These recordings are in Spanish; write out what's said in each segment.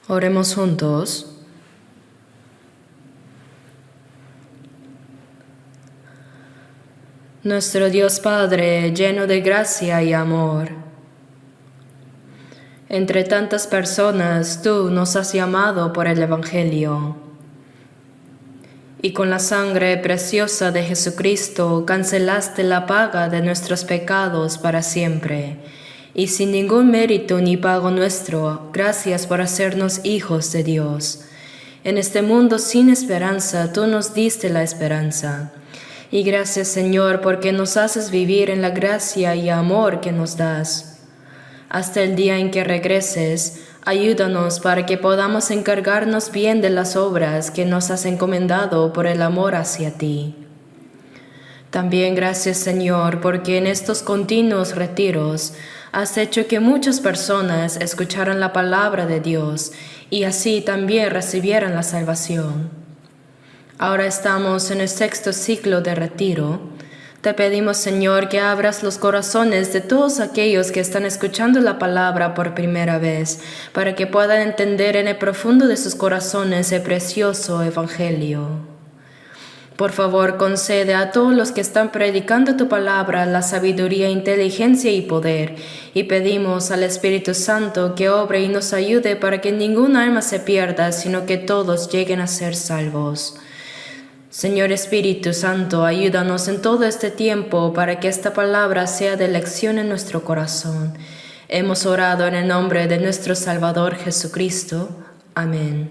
Oremos juntos. Nuestro Dios Padre, lleno de gracia y amor, entre tantas personas tú nos has llamado por el Evangelio, y con la sangre preciosa de Jesucristo cancelaste la paga de nuestros pecados para siempre, y sin ningún mérito ni pago nuestro, gracias por hacernos hijos de Dios. En este mundo sin esperanza, tú nos diste la esperanza. Y gracias, Señor, porque nos haces vivir en la gracia y amor que nos das. Hasta el día en que regreses, ayúdanos para que podamos encargarnos bien de las obras que nos has encomendado por el amor hacia ti. También gracias, Señor, porque en estos continuos retiros has hecho que muchas personas escucharan la palabra de Dios y así también recibieran la salvación. Ahora estamos en el 6º ciclo de retiro. Te pedimos, Señor, que abras los corazones de todos aquellos que están escuchando la palabra por primera vez, para que puedan entender en el profundo de sus corazones el precioso Evangelio. Por favor, concede a todos los que están predicando tu palabra la sabiduría, inteligencia y poder, y pedimos al Espíritu Santo que obre y nos ayude para que ningún alma se pierda, sino que todos lleguen a ser salvos. Señor Espíritu Santo, ayúdanos en todo este tiempo para que esta palabra sea de lección en nuestro corazón. Hemos orado en el nombre de nuestro Salvador Jesucristo. Amén.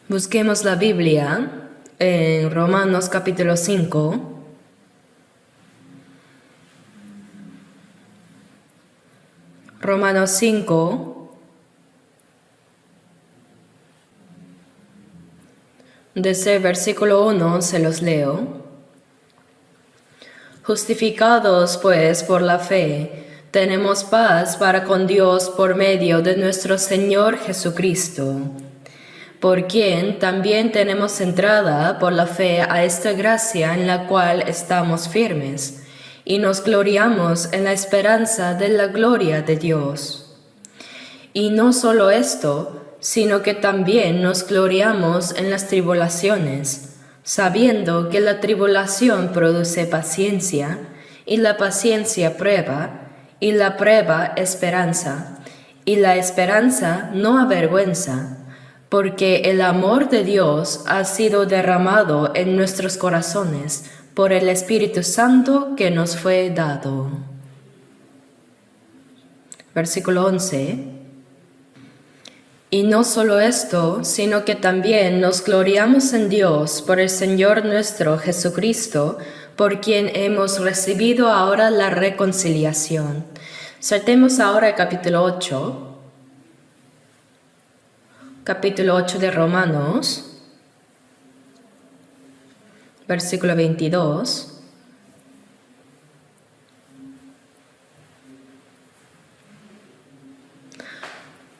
Busquemos la Biblia en Romanos capítulo 5. Romanos 5. Desde el versículo 1 se los leo. Justificados pues por la fe, tenemos paz para con Dios por medio de nuestro Señor Jesucristo, por quien también tenemos entrada por la fe a esta gracia en la cual estamos firmes, y nos gloriamos en la esperanza de la gloria de Dios. Y no solo esto, sino que también nos gloriamos en las tribulaciones, sabiendo que la tribulación produce paciencia, y la paciencia prueba, y la prueba esperanza, y la esperanza no avergüenza, porque el amor de Dios ha sido derramado en nuestros corazones por el Espíritu Santo que nos fue dado. Versículo 11. Y no solo esto, sino que también nos gloriamos en Dios por el Señor nuestro Jesucristo, por quien hemos recibido ahora la reconciliación. Saltemos ahora al capítulo 8. Capítulo 8 de Romanos, versículo 22.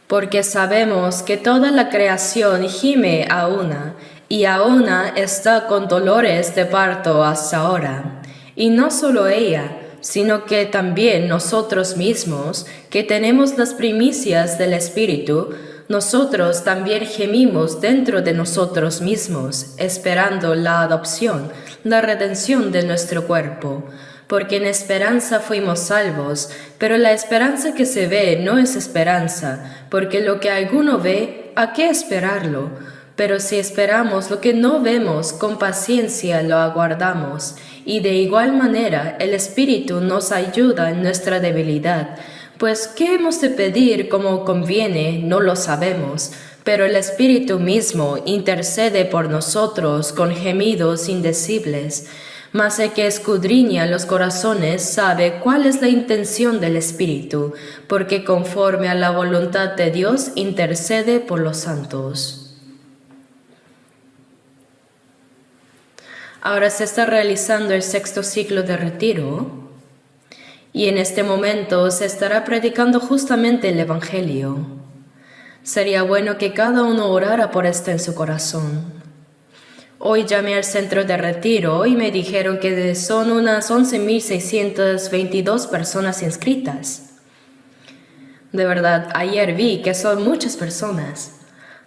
Porque sabemos que toda la creación gime a una, y a una está con dolores de parto hasta ahora. Y no solo ella, sino que también nosotros mismos, que tenemos las primicias del Espíritu, nosotros también gemimos dentro de nosotros mismos, esperando la adopción, la redención de nuestro cuerpo. Porque en esperanza fuimos salvos, pero la esperanza que se ve no es esperanza, porque lo que alguno ve, ¿a qué esperarlo? Pero si esperamos lo que no vemos, con paciencia lo aguardamos, y de igual manera el Espíritu nos ayuda en nuestra debilidad. Pues, ¿qué hemos de pedir como conviene? No lo sabemos, pero el Espíritu mismo intercede por nosotros con gemidos indecibles. Mas el que escudriña los corazones sabe cuál es la intención del Espíritu, porque conforme a la voluntad de Dios intercede por los santos. Ahora se está realizando el 6º ciclo de retiro, y en este momento se estará predicando justamente el Evangelio. Sería bueno que cada uno orara por esto en su corazón. Hoy llamé al centro de retiro y me dijeron que son unas 11.622 personas inscritas. De verdad, ayer vi que son muchas personas.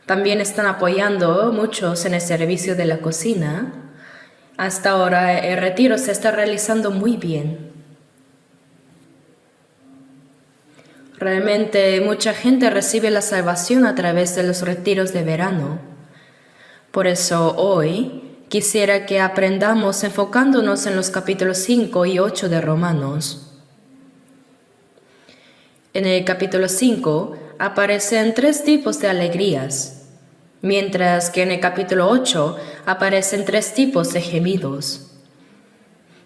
También están apoyando muchos en el servicio de la cocina. Hasta ahora el retiro se está realizando muy bien. Realmente mucha gente recibe la salvación a través de los retiros de verano. Por eso hoy quisiera que aprendamos enfocándonos en los capítulos 5 y 8 de Romanos. En el capítulo 5 aparecen 3 tipos de alegrías, mientras que en el capítulo 8 aparecen 3 tipos de gemidos.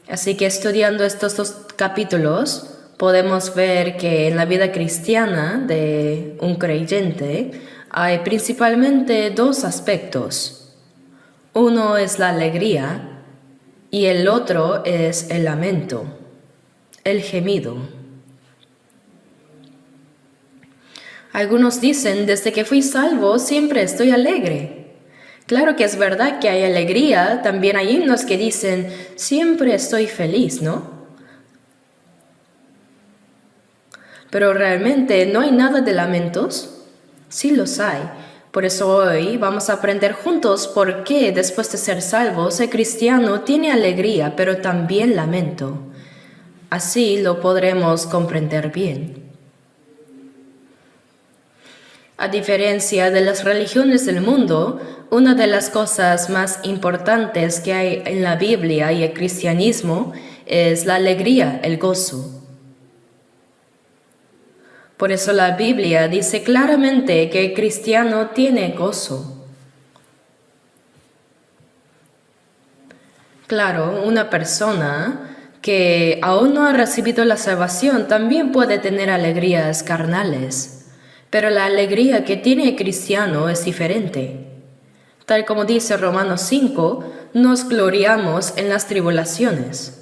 Así que estudiando estos 2 capítulos, podemos ver que en la vida cristiana de un creyente hay principalmente 2 aspectos. Uno es la alegría y el otro es el lamento, el gemido. Algunos dicen, desde que fui salvo siempre estoy alegre. Claro que es verdad que hay alegría, también hay himnos que dicen, siempre estoy feliz, ¿no? Pero realmente no hay nada de lamentos. Sí los hay. Por eso hoy vamos a aprender juntos por qué después de ser salvos el cristiano tiene alegría, pero también lamento. Así lo podremos comprender bien. A diferencia de las religiones del mundo, una de las cosas más importantes que hay en la Biblia y el cristianismo es la alegría, el gozo. Por eso la Biblia dice claramente que el cristiano tiene gozo. Claro, una persona que aún no ha recibido la salvación también puede tener alegrías carnales. Pero la alegría que tiene el cristiano es diferente. Tal como dice Romanos 5, nos gloriamos en las tribulaciones.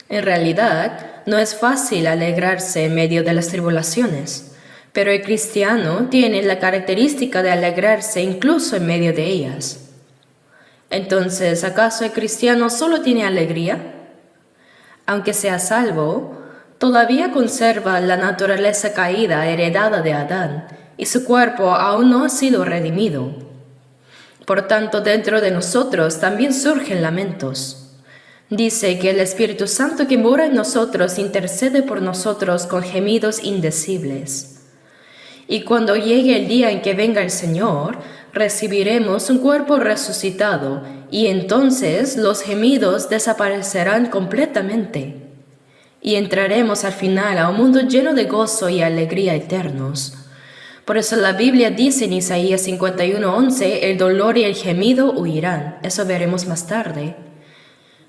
En realidad, no es fácil alegrarse en medio de las tribulaciones, pero el cristiano tiene la característica de alegrarse incluso en medio de ellas. Entonces, ¿acaso el cristiano solo tiene alegría? Aunque sea salvo, todavía conserva la naturaleza caída heredada de Adán, y su cuerpo aún no ha sido redimido. Por tanto, dentro de nosotros también surgen lamentos. Dice que el Espíritu Santo que mora en nosotros intercede por nosotros con gemidos indecibles. Y cuando llegue el día en que venga el Señor, recibiremos un cuerpo resucitado, y entonces los gemidos desaparecerán completamente. Y entraremos al final a un mundo lleno de gozo y alegría eternos. Por eso la Biblia dice en Isaías 51:11, el dolor y el gemido huirán. Eso veremos más tarde.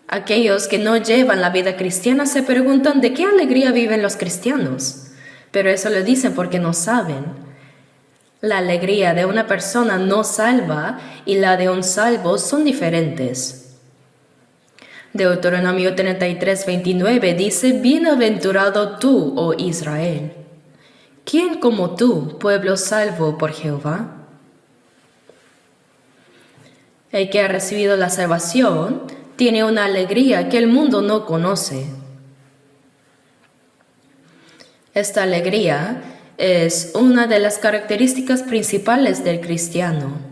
Aquellos que no llevan la vida cristiana se preguntan de qué alegría viven los cristianos. Pero eso lo dicen porque no saben. La alegría de una persona no salva y la de un salvo son diferentes. Deuteronomio 33:29 dice, bienaventurado tú, oh Israel. ¿Quién como tú, pueblo salvo por Jehová? El que ha recibido la salvación tiene una alegría que el mundo no conoce. Esta alegría es una de las características principales del cristiano.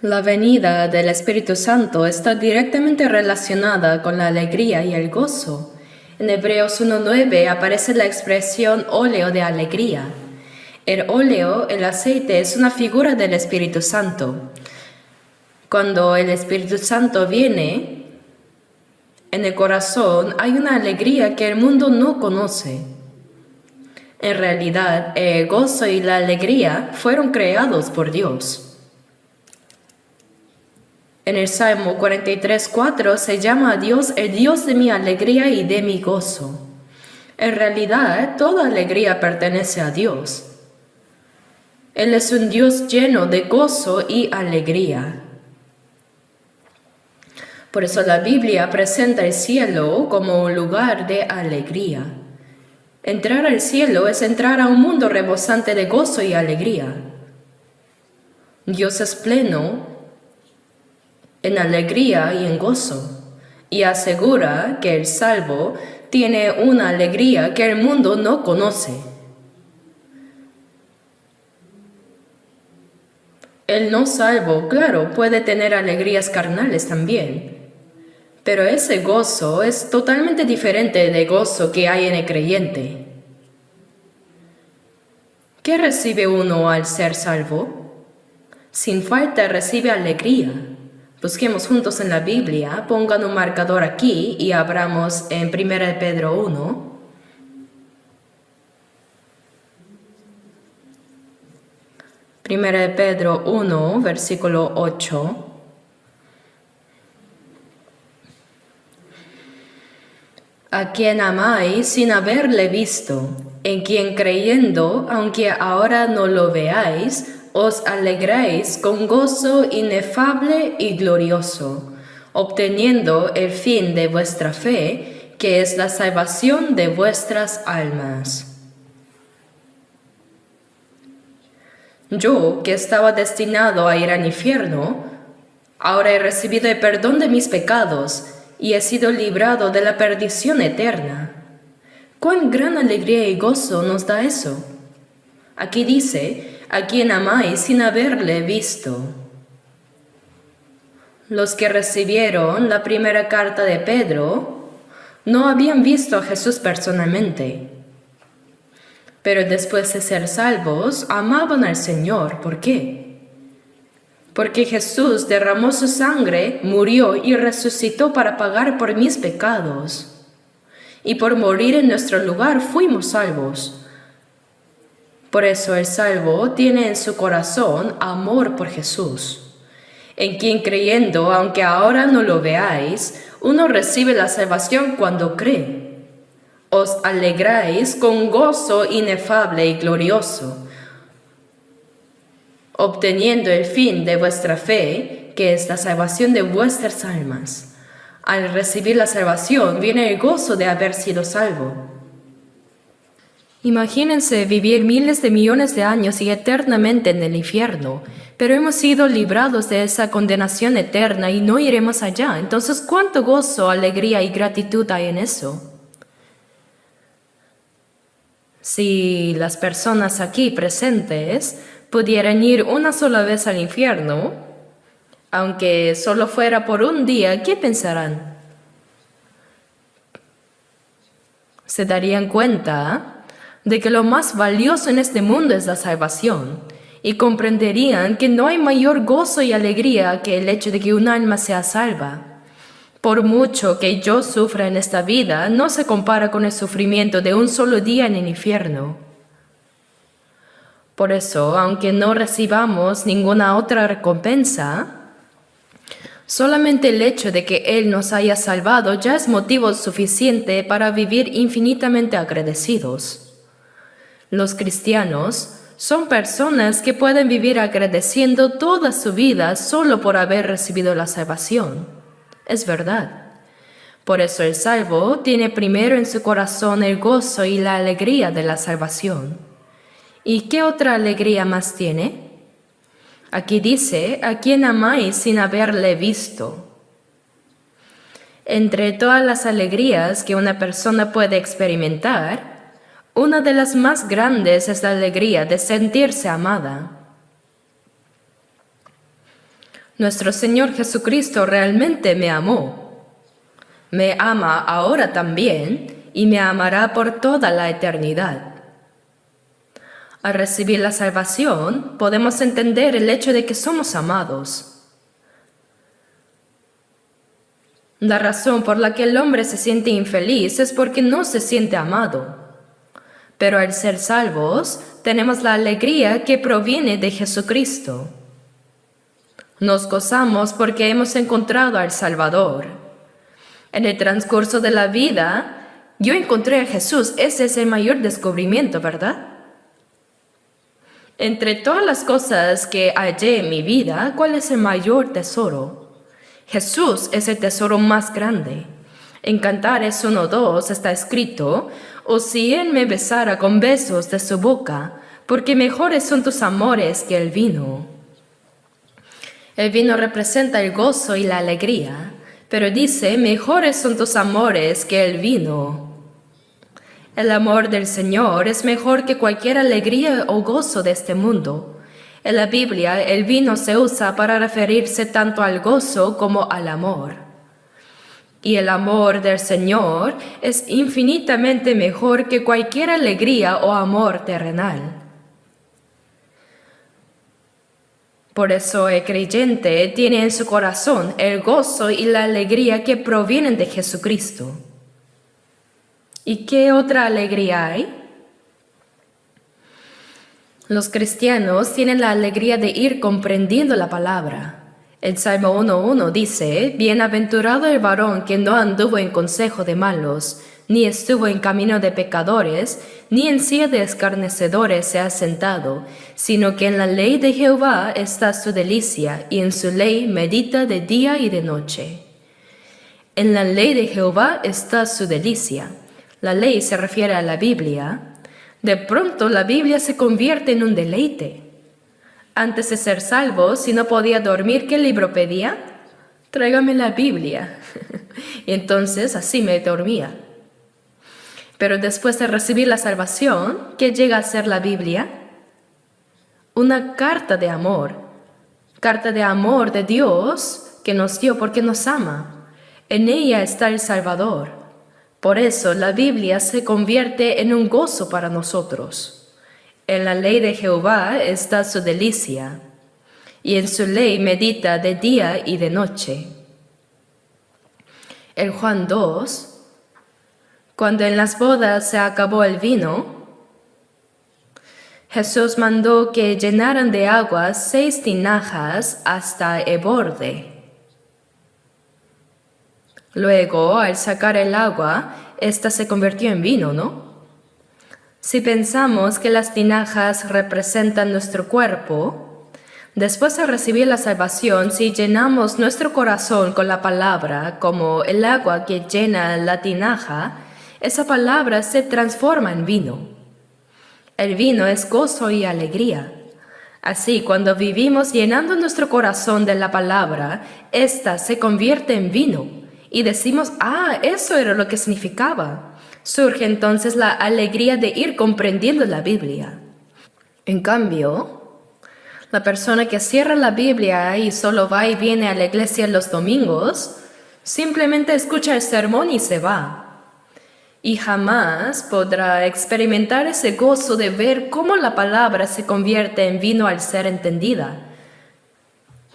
La venida del Espíritu Santo está directamente relacionada con la alegría y el gozo. En Hebreos 1:9 aparece la expresión óleo de alegría. El óleo, el aceite, es una figura del Espíritu Santo. Cuando el Espíritu Santo viene, en el corazón hay una alegría que el mundo no conoce. En realidad, el gozo y la alegría fueron creados por Dios. En el Salmo 43:4 se llama a Dios el Dios de mi alegría y de mi gozo. En realidad, toda alegría pertenece a Dios. Él es un Dios lleno de gozo y alegría. Por eso la Biblia presenta el cielo como un lugar de alegría. Entrar al cielo es entrar a un mundo rebosante de gozo y alegría. Dios es pleno en alegría y en gozo, y asegura que el salvo tiene una alegría que el mundo no conoce. El no salvo, claro, puede tener alegrías carnales también, pero ese gozo es totalmente diferente del gozo que hay en el creyente. ¿Qué recibe uno al ser salvo? Sin falta recibe alegría. Busquemos juntos en la Biblia, pongan un marcador aquí y abramos en 1 Pedro 1. Primera de Pedro 1, versículo 8. A quien amáis sin haberle visto, en quien creyendo, aunque ahora no lo veáis, os alegráis con gozo inefable y glorioso, obteniendo el fin de vuestra fe, que es la salvación de vuestras almas. Yo, que estaba destinado a ir al infierno, ahora he recibido el perdón de mis pecados y he sido librado de la perdición eterna. ¡Cuán gran alegría y gozo nos da eso! Aquí dice, a quien amáis sin haberle visto. Los que recibieron la primera carta de Pedro no habían visto a Jesús personalmente. Pero después de ser salvos, amaban al Señor. ¿Por qué? Porque Jesús derramó su sangre, murió y resucitó para pagar por mis pecados. Y por morir en nuestro lugar fuimos salvos. Por eso el salvo tiene en su corazón amor por Jesús, en quien creyendo, aunque ahora no lo veáis, uno recibe la salvación cuando cree. Os alegráis con gozo inefable y glorioso, obteniendo el fin de vuestra fe, que es la salvación de vuestras almas. Al recibir la salvación viene el gozo de haber sido salvo. Imagínense vivir miles de millones de años y eternamente en el infierno, pero hemos sido librados de esa condenación eterna y no iremos allá. Entonces, ¿cuánto gozo, alegría y gratitud hay en eso? Si las personas aquí presentes pudieran ir una sola vez al infierno, aunque solo fuera por un día, ¿qué pensarán? Se darían cuenta de que lo más valioso en este mundo es la salvación y comprenderían que no hay mayor gozo y alegría que el hecho de que un alma sea salva. Por mucho que yo sufra en esta vida, no se compara con el sufrimiento de un solo día en el infierno. Por eso, aunque no recibamos ninguna otra recompensa, solamente el hecho de que Él nos haya salvado ya es motivo suficiente para vivir infinitamente agradecidos. Los cristianos son personas que pueden vivir agradeciendo toda su vida solo por haber recibido la salvación. Es verdad. Por eso el salvo tiene primero en su corazón el gozo y la alegría de la salvación. ¿Y qué otra alegría más tiene? Aquí dice, a quien amáis sin haberle visto. Entre todas las alegrías que una persona puede experimentar, una de las más grandes es la alegría de sentirse amada. Nuestro Señor Jesucristo realmente me amó. Me ama ahora también y me amará por toda la eternidad. Al recibir la salvación, podemos entender el hecho de que somos amados. La razón por la que el hombre se siente infeliz es porque no se siente amado. Pero al ser salvos, tenemos la alegría que proviene de Jesucristo. Nos gozamos porque hemos encontrado al Salvador. En el transcurso de la vida, yo encontré a Jesús. Ese es el mayor descubrimiento, ¿verdad? Entre todas las cosas que hallé en mi vida, ¿cuál es el mayor tesoro? Jesús es el tesoro más grande. En Cantares 1:2 está escrito, «O si Él me besara con besos de su boca, porque mejores son tus amores que el vino». El vino representa el gozo y la alegría, pero dice, mejores son tus amores que el vino. El amor del Señor es mejor que cualquier alegría o gozo de este mundo. En la Biblia, el vino se usa para referirse tanto al gozo como al amor. Y el amor del Señor es infinitamente mejor que cualquier alegría o amor terrenal. Por eso el creyente tiene en su corazón el gozo y la alegría que provienen de Jesucristo. ¿Y qué otra alegría hay? Los cristianos tienen la alegría de ir comprendiendo la palabra. El Salmo 1:1 dice: Bienaventurado el varón que no anduvo en consejo de malos, ni estuvo en camino de pecadores, ni en silla de escarnecedores se ha sentado, sino que en la ley de Jehová está su delicia, y en su ley medita de día y de noche. En la ley de Jehová está su delicia. La ley se refiere a la Biblia. De pronto la Biblia se convierte en un deleite. Antes de ser salvo, si no podía dormir, ¿qué libro pedía? Tráigame la Biblia. Y entonces así me dormía. Pero después de recibir la salvación, ¿qué llega a ser la Biblia? Una carta de amor de Dios que nos dio porque nos ama. En ella está el Salvador. Por eso la Biblia se convierte en un gozo para nosotros. En la ley de Jehová está su delicia, y en su ley medita de día y de noche. En Juan 2, cuando en las bodas se acabó el vino, Jesús mandó que llenaran de agua 6 tinajas hasta el borde. Luego, al sacar el agua, ésta se convirtió en vino, ¿no? Si pensamos que las tinajas representan nuestro cuerpo, después de recibir la salvación, si llenamos nuestro corazón con la palabra, como el agua que llena la tinaja, esa palabra se transforma en vino. El vino es gozo y alegría. Así, cuando vivimos llenando nuestro corazón de la palabra, ésta se convierte en vino y decimos: eso era lo que significaba. Surge entonces la alegría de ir comprendiendo la Biblia. En cambio, la persona que cierra la Biblia y solo va y viene a la iglesia los domingos, simplemente escucha el sermón y se va. Y jamás podrá experimentar ese gozo de ver cómo la palabra se convierte en vino al ser entendida.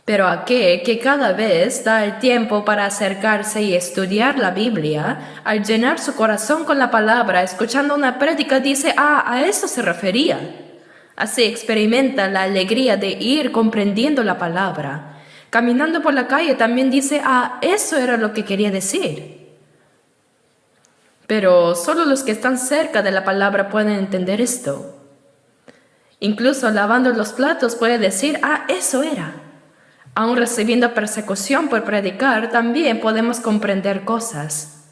Pero aquel que cada vez da el tiempo para acercarse y estudiar la Biblia, al llenar su corazón con la palabra, escuchando una prédica, dice: a eso se refería. Así experimenta la alegría de ir comprendiendo la palabra. Caminando por la calle también dice: eso era lo que quería decir. Pero solo los que están cerca de la palabra pueden entender esto. Incluso lavando los platos puede decir: eso era. Aún recibiendo persecución por predicar, también podemos comprender cosas.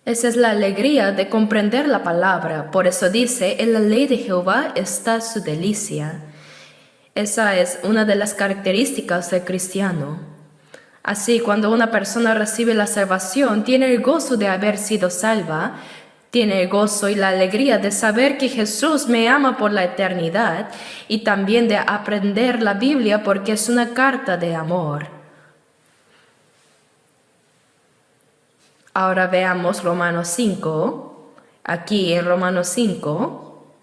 Esa es la alegría de comprender la palabra. Por eso dice: en la ley de Jehová está su delicia. Esa es una de las características del cristiano. Así, cuando una persona recibe la salvación, tiene el gozo de haber sido salva, tiene el gozo y la alegría de saber que Jesús me ama por la eternidad y también de aprender la Biblia porque es una carta de amor. Ahora veamos Romanos 5. Aquí en Romanos 5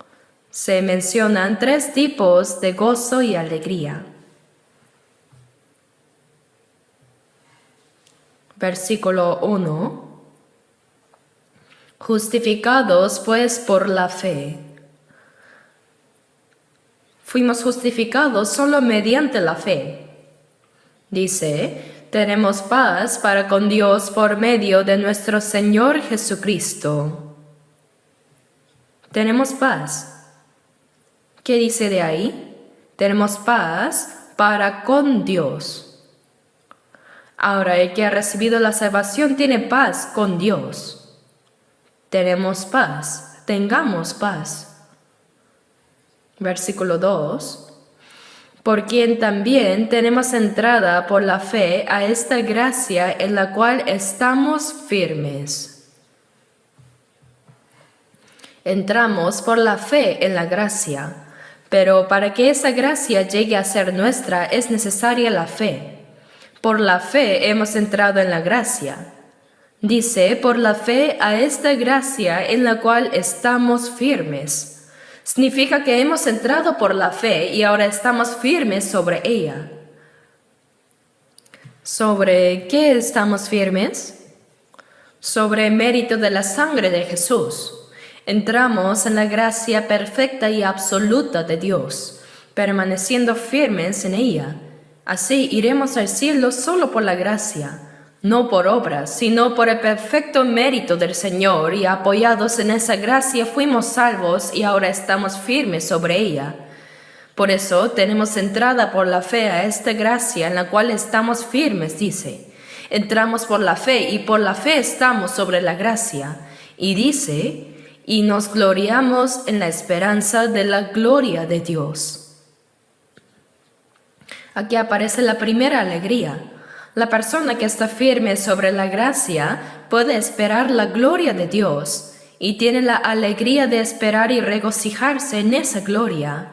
se mencionan 3 tipos de gozo y alegría. Versículo 1. Justificados pues por la fe. Fuimos justificados solo mediante la fe. Dice: tenemos paz para con Dios por medio de nuestro Señor Jesucristo. Tenemos paz. ¿Qué dice de ahí? Tenemos paz para con Dios. Ahora, el que ha recibido la salvación tiene paz con Dios. Tenemos paz, tengamos paz. Versículo 2. por quien también tenemos entrada por la fe a esta gracia en la cual estamos firmes. Entramos por la fe en la gracia, pero para que esa gracia llegue a ser nuestra es necesaria la fe. Por la fe hemos entrado en la gracia. Dice, por la fe a esta gracia en la cual estamos firmes. Significa que hemos entrado por la fe y ahora estamos firmes sobre ella. ¿Sobre qué estamos firmes? Sobre el mérito de la sangre de Jesús. Entramos en la gracia perfecta y absoluta de Dios, permaneciendo firmes en ella. Así iremos al cielo solo por la gracia, no por obras, sino por el perfecto mérito del Señor, y apoyados en esa gracia fuimos salvos y ahora estamos firmes sobre ella. Por eso tenemos entrada por la fe a esta gracia en la cual estamos firmes, dice. Entramos por la fe y por la fe estamos sobre la gracia. Y dice, y nos gloriamos en la esperanza de la gloria de Dios. Aquí aparece la primera alegría. La persona que está firme sobre la gracia puede esperar la gloria de Dios y tiene la alegría de esperar y regocijarse en esa gloria.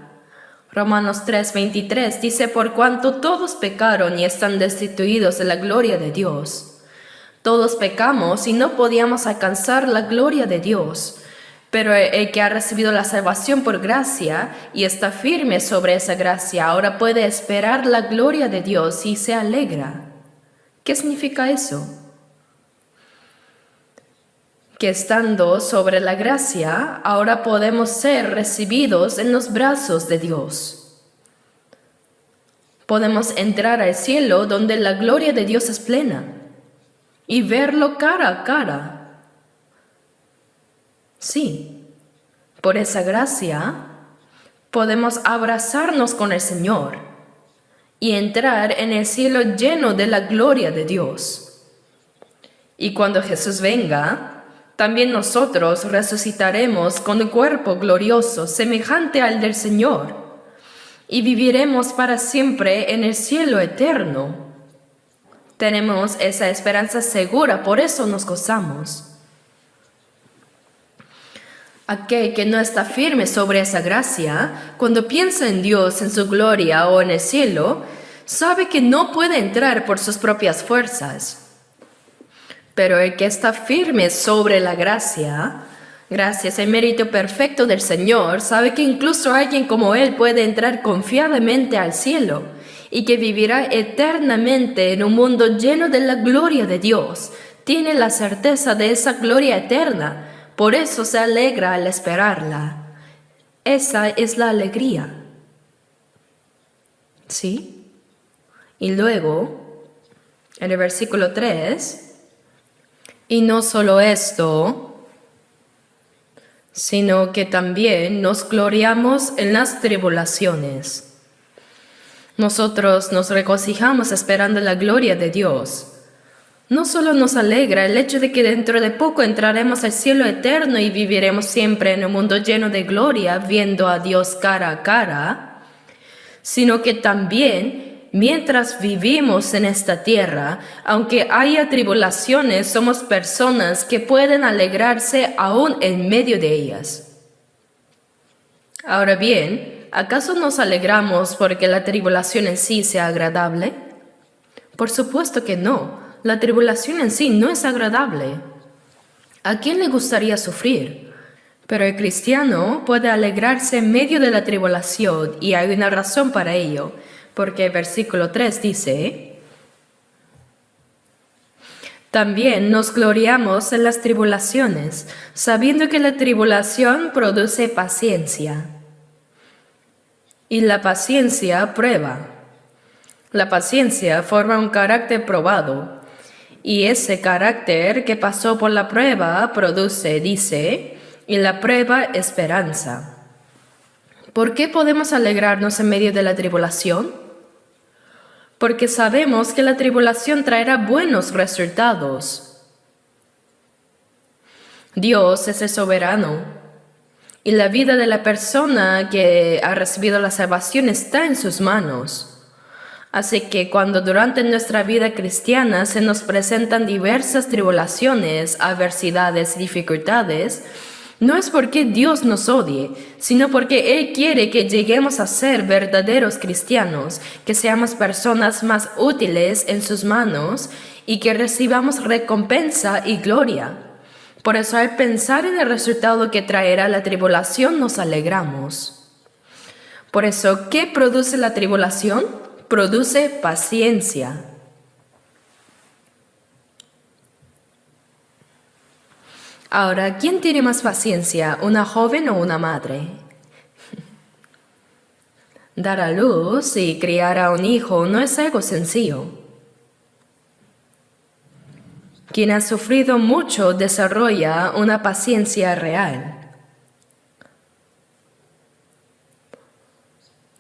Romanos 3:23 dice, por cuanto todos pecaron y están destituidos de la gloria de Dios. Todos pecamos y no podíamos alcanzar la gloria de Dios, pero el que ha recibido la salvación por gracia y está firme sobre esa gracia ahora puede esperar la gloria de Dios y se alegra. ¿Qué significa eso? Que estando sobre la gracia, ahora podemos ser recibidos en los brazos de Dios. Podemos entrar al cielo donde la gloria de Dios es plena y verlo cara a cara. Sí, por esa gracia podemos abrazarnos con el Señor y entrar en el cielo lleno de la gloria de Dios. Y cuando Jesús venga, también nosotros resucitaremos con un cuerpo glorioso, semejante al del Señor, y viviremos para siempre en el cielo eterno. Tenemos esa esperanza segura, por eso nos gozamos. Aquel que no está firme sobre esa gracia, cuando piensa en Dios, en su gloria o en el cielo, sabe que no puede entrar por sus propias fuerzas. Pero el que está firme sobre la gracia, gracias al mérito perfecto del Señor, sabe que incluso alguien como él puede entrar confiadamente al cielo y que vivirá eternamente en un mundo lleno de la gloria de Dios. Tiene la certeza de esa gloria eterna. Por eso se alegra al esperarla. Esa es la alegría. ¿Sí? Y luego, en el versículo 3, y no solo esto, sino que también nos gloriamos en las tribulaciones. Nosotros nos regocijamos esperando la gloria de Dios. No solo nos alegra el hecho de que dentro de poco entraremos al cielo eterno y viviremos siempre en un mundo lleno de gloria, viendo a Dios cara a cara, sino que también, mientras vivimos en esta tierra, aunque haya tribulaciones, somos personas que pueden alegrarse aún en medio de ellas. Ahora bien, ¿acaso nos alegramos porque la tribulación en sí sea agradable? Por supuesto que no. La tribulación en sí no es agradable. ¿A quién le gustaría sufrir? Pero el cristiano puede alegrarse en medio de la tribulación y hay una razón para ello, porque el versículo 3 dice, también nos gloriamos en las tribulaciones, sabiendo que la tribulación produce paciencia. Y la paciencia prueba. La paciencia forma un carácter probado. Y ese carácter que pasó por la prueba produce, dice, y la prueba esperanza. ¿Por qué podemos alegrarnos en medio de la tribulación? Porque sabemos que la tribulación traerá buenos resultados. Dios es el soberano y la vida de la persona que ha recibido la salvación está en sus manos. Así que cuando durante nuestra vida cristiana se nos presentan diversas tribulaciones, adversidades y dificultades, no es porque Dios nos odie, sino porque Él quiere que lleguemos a ser verdaderos cristianos, que seamos personas más útiles en sus manos y que recibamos recompensa y gloria. Por eso al pensar en el resultado que traerá la tribulación nos alegramos. Por eso, ¿qué produce la tribulación? Produce paciencia. Ahora, ¿quién tiene más paciencia, una joven o una madre? Dar a luz y criar a un hijo no es algo sencillo. Quien ha sufrido mucho desarrolla una paciencia real.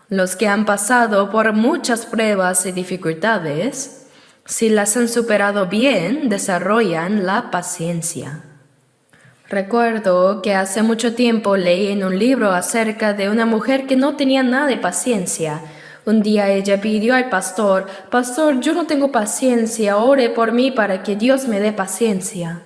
Los que han pasado por muchas pruebas y dificultades, si las han superado bien, desarrollan la paciencia. Recuerdo que hace mucho tiempo leí en un libro acerca de una mujer que no tenía nada de paciencia. Un día ella pidió al pastor, «Pastor, yo no tengo paciencia, ore por mí para que Dios me dé paciencia».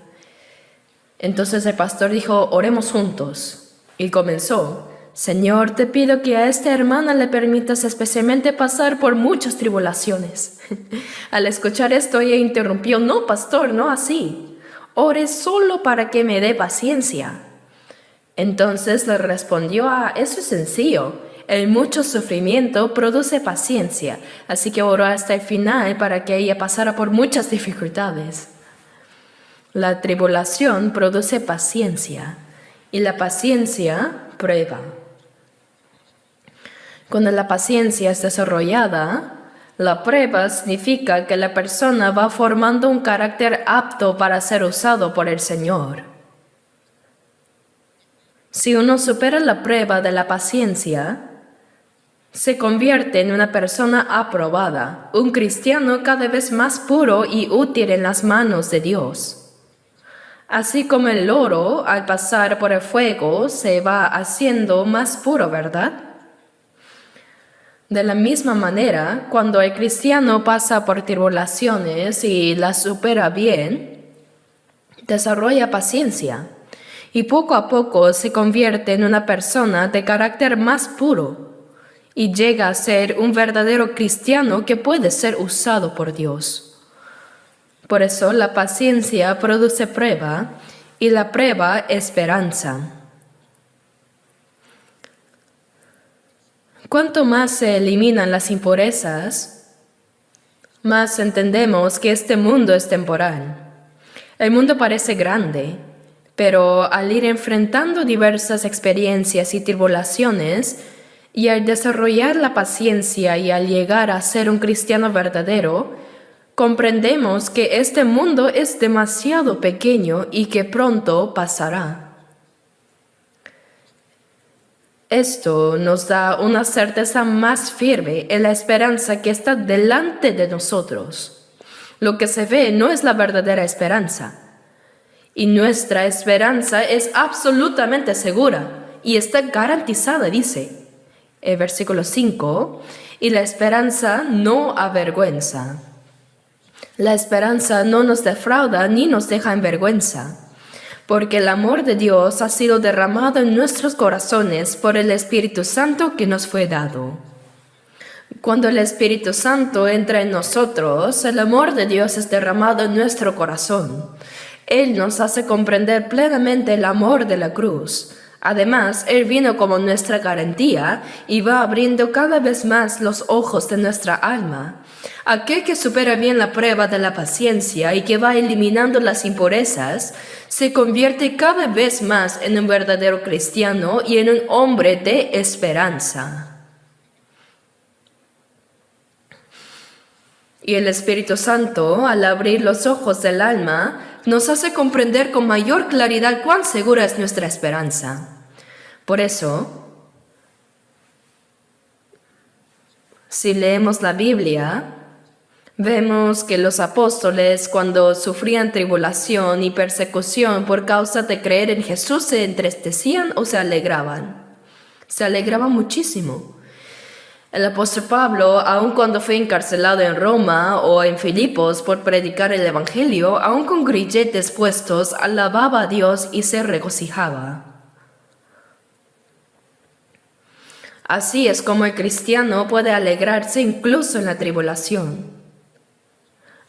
Entonces el pastor dijo, «Oremos juntos». Y comenzó, «Señor, te pido que a esta hermana le permitas especialmente pasar por muchas tribulaciones». Al escuchar esto ella interrumpió, «No, pastor, no así. Ore solo para que me dé paciencia». Entonces le respondió, «Eso es sencillo. El mucho sufrimiento produce paciencia». Así que oró hasta el final para que ella pasara por muchas dificultades. La tribulación produce paciencia y la paciencia prueba. Cuando la paciencia es desarrollada, la prueba significa que la persona va formando un carácter apto para ser usado por el Señor. Si uno supera la prueba de la paciencia, se convierte en una persona aprobada, un cristiano cada vez más puro y útil en las manos de Dios. Así como el oro, al pasar por el fuego, se va haciendo más puro, ¿verdad? De la misma manera, cuando el cristiano pasa por tribulaciones y las supera bien, desarrolla paciencia y poco a poco se convierte en una persona de carácter más puro y llega a ser un verdadero cristiano que puede ser usado por Dios. Por eso la paciencia produce prueba y la prueba esperanza. Cuanto más se eliminan las impurezas, más entendemos que este mundo es temporal. El mundo parece grande, pero al ir enfrentando diversas experiencias y tribulaciones, y al desarrollar la paciencia y al llegar a ser un cristiano verdadero, comprendemos que este mundo es demasiado pequeño y que pronto pasará. Esto nos da una certeza más firme en la esperanza que está delante de nosotros. Lo que se ve no es la verdadera esperanza. Y nuestra esperanza es absolutamente segura y está garantizada, dice el versículo 5, y la esperanza no avergüenza. La esperanza no nos defrauda ni nos deja en vergüenza, porque el amor de Dios ha sido derramado en nuestros corazones por el Espíritu Santo que nos fue dado. Cuando el Espíritu Santo entra en nosotros, el amor de Dios es derramado en nuestro corazón. Él nos hace comprender plenamente el amor de la cruz. Además, Él vino como nuestra garantía y va abriendo cada vez más los ojos de nuestra alma. Aquel que supera bien la prueba de la paciencia y que va eliminando las impurezas, se convierte cada vez más en un verdadero cristiano y en un hombre de esperanza. Y el Espíritu Santo, al abrir los ojos del alma, nos hace comprender con mayor claridad cuán segura es nuestra esperanza. Por eso, si leemos la Biblia, Vemos que los apóstoles, cuando sufrían tribulación y persecución por causa de creer en Jesús, se entristecían o se alegraban. Se alegraban muchísimo. El apóstol Pablo, aun cuando fue encarcelado en Roma o en Filipos por predicar el Evangelio, aun con grilletes puestos, alababa a Dios y se regocijaba. Así es como el cristiano puede alegrarse incluso en la tribulación.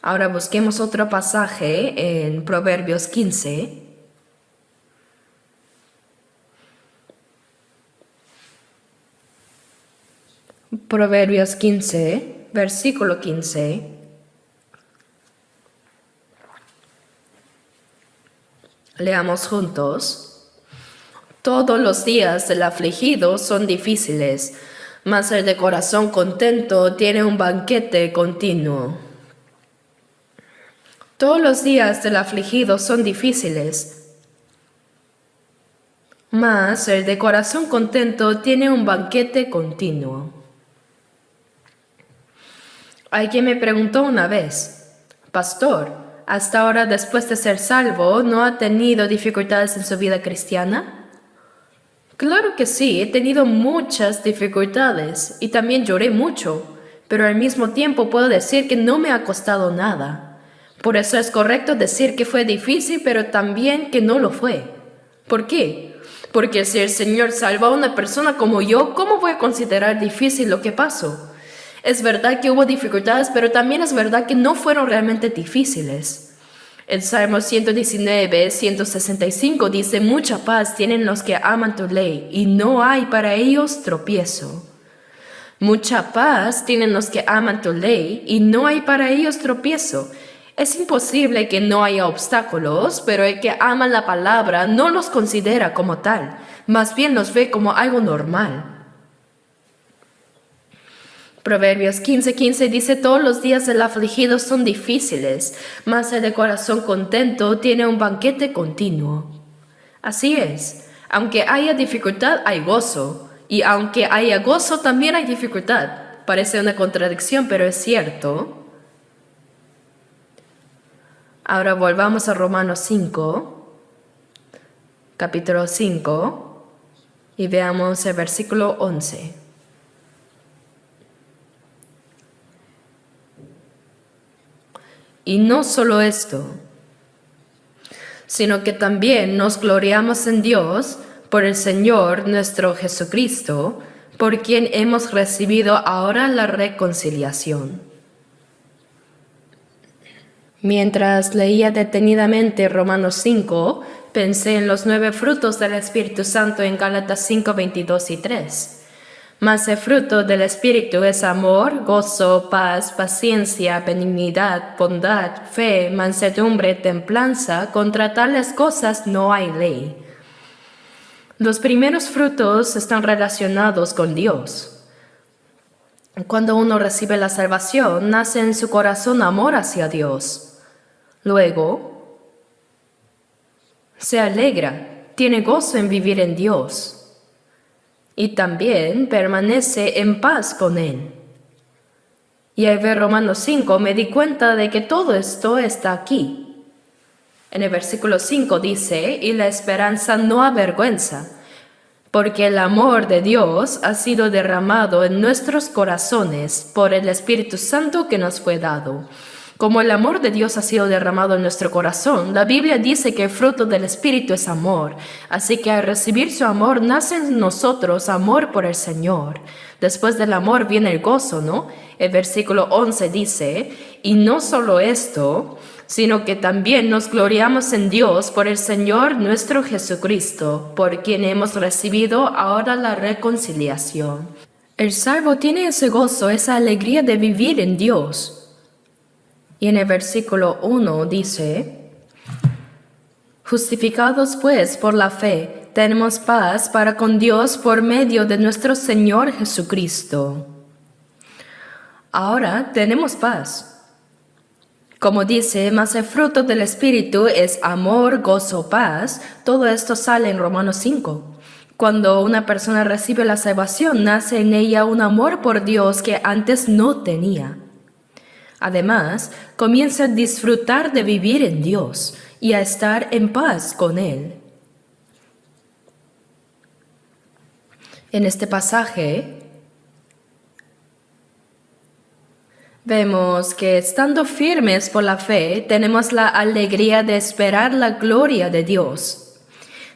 Ahora busquemos otro pasaje en Proverbios 15. Proverbios 15, versículo 15. Leamos juntos. Todos los días del afligido son difíciles, mas el de corazón contento tiene un banquete continuo. Todos los días del afligido son difíciles, mas el de corazón contento tiene un banquete continuo. Alguien me preguntó una vez, Pastor, ¿hasta ahora después de ser salvo no ha tenido dificultades en su vida cristiana? Claro que sí, he tenido muchas dificultades y también lloré mucho, pero al mismo tiempo puedo decir que no me ha costado nada. Por eso es correcto decir que fue difícil, pero también que no lo fue. ¿Por qué? Porque si el Señor salvó a una persona como yo, ¿cómo voy a considerar difícil lo que pasó? Es verdad que hubo dificultades, pero también es verdad que no fueron realmente difíciles. El Salmo 119, 165 dice, mucha paz tienen los que aman tu ley, y no hay para ellos tropiezo. Mucha paz tienen los que aman tu ley, y no hay para ellos tropiezo. Es imposible que no haya obstáculos, pero el que ama la palabra no los considera como tal, más bien los ve como algo normal. Proverbios 15:15 dice, todos los días del afligido son difíciles, mas el de corazón contento tiene un banquete continuo. Así es, aunque haya dificultad, hay gozo, y aunque haya gozo, también hay dificultad. Parece una contradicción, pero es cierto. Ahora volvamos a Romanos 5, capítulo 5, y veamos el versículo 11. Y no solo esto, sino que también nos gloriamos en Dios por el Señor nuestro Jesucristo, por quien hemos recibido ahora la reconciliación. Mientras leía detenidamente Romanos 5, pensé en los 9 frutos del Espíritu Santo en Gálatas 5, 22 y 3. Mas el fruto del Espíritu es amor, gozo, paz, paciencia, benignidad, bondad, fe, mansedumbre, templanza. Contra tales cosas no hay ley. Los primeros frutos están relacionados con Dios. Cuando uno recibe la salvación, nace en su corazón amor hacia Dios. Luego, se alegra, tiene gozo en vivir en Dios. Y también permanece en paz con Él. Y al ver Romanos 5 me di cuenta de que todo esto está aquí. En el versículo 5 dice, y la esperanza no avergüenza, porque el amor de Dios ha sido derramado en nuestros corazones por el Espíritu Santo que nos fue dado. Como el amor de Dios ha sido derramado en nuestro corazón, la Biblia dice que el fruto del Espíritu es amor. Así que al recibir su amor, nace en nosotros amor por el Señor. Después del amor viene el gozo, ¿no? El versículo 11 dice, y no solo esto, sino que también nos gloriamos en Dios por el Señor nuestro Jesucristo, por quien hemos recibido ahora la reconciliación. El salvo tiene ese gozo, esa alegría de vivir en Dios. Y en el versículo 1 dice, justificados pues por la fe, tenemos paz para con Dios por medio de nuestro Señor Jesucristo. Ahora tenemos paz. Como dice, mas el fruto del Espíritu es amor, gozo, paz. Todo esto sale en Romanos 5. Cuando una persona recibe la salvación, nace en ella un amor por Dios que antes no tenía. Además, comienza a disfrutar de vivir en Dios y a estar en paz con Él. En este pasaje vemos que estando firmes por la fe, tenemos la alegría de esperar la gloria de Dios.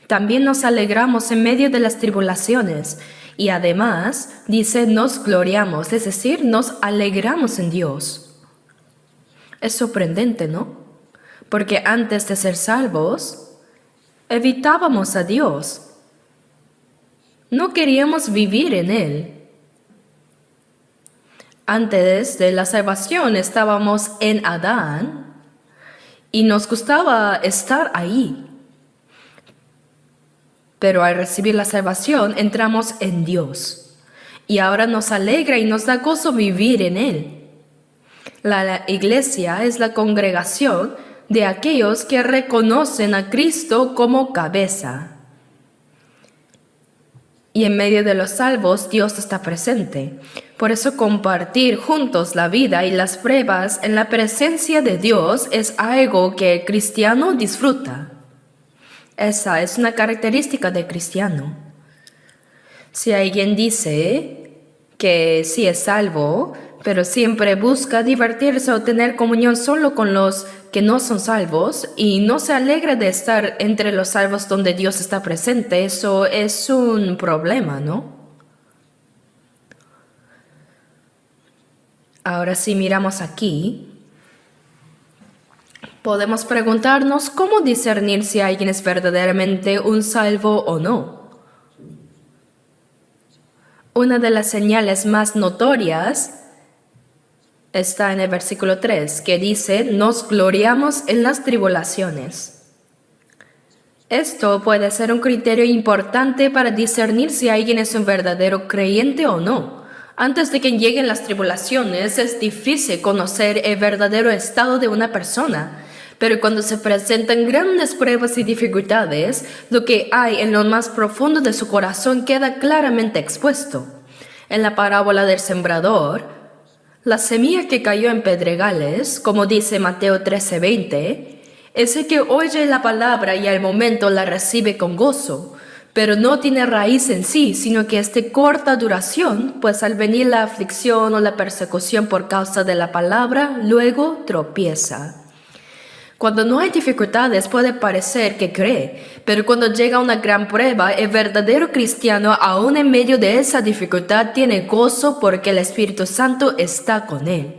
También nos alegramos en medio de las tribulaciones y además, dice, nos gloriamos, es decir, nos alegramos en Dios. Es sorprendente, ¿no? Porque antes de ser salvos, evitábamos a Dios. No queríamos vivir en Él. Antes de la salvación estábamos en Adán y nos gustaba estar ahí. Pero al recibir la salvación entramos en Dios y ahora nos alegra y nos da gozo vivir en Él. La iglesia es la congregación de aquellos que reconocen a Cristo como cabeza. Y en medio de los salvos Dios está presente. Por eso compartir juntos la vida y las pruebas en la presencia de Dios es algo que el cristiano disfruta. Esa es una característica del cristiano. Si alguien dice que sí es salvo, pero siempre busca divertirse o tener comunión solo con los que no son salvos y no se alegra de estar entre los salvos donde Dios está presente, eso es un problema, ¿no? Ahora si miramos aquí, podemos preguntarnos cómo discernir si alguien es verdaderamente un salvo o no. Una de las señales más notorias está en el versículo 3, que dice, nos gloriamos en las tribulaciones. Esto puede ser un criterio importante para discernir si alguien es un verdadero creyente o no. Antes de que lleguen las tribulaciones, es difícil conocer el verdadero estado de una persona. Pero cuando se presentan grandes pruebas y dificultades, lo que hay en lo más profundo de su corazón queda claramente expuesto. En la parábola del sembrador, la semilla que cayó en pedregales, como dice Mateo 13:20, es el que oye la palabra y al momento la recibe con gozo, pero no tiene raíz en sí, sino que es de corta duración, pues al venir la aflicción o la persecución por causa de la palabra, luego tropieza. Cuando no hay dificultades puede parecer que cree, pero cuando llega una gran prueba, el verdadero cristiano, aún en medio de esa dificultad, tiene gozo porque el Espíritu Santo está con él.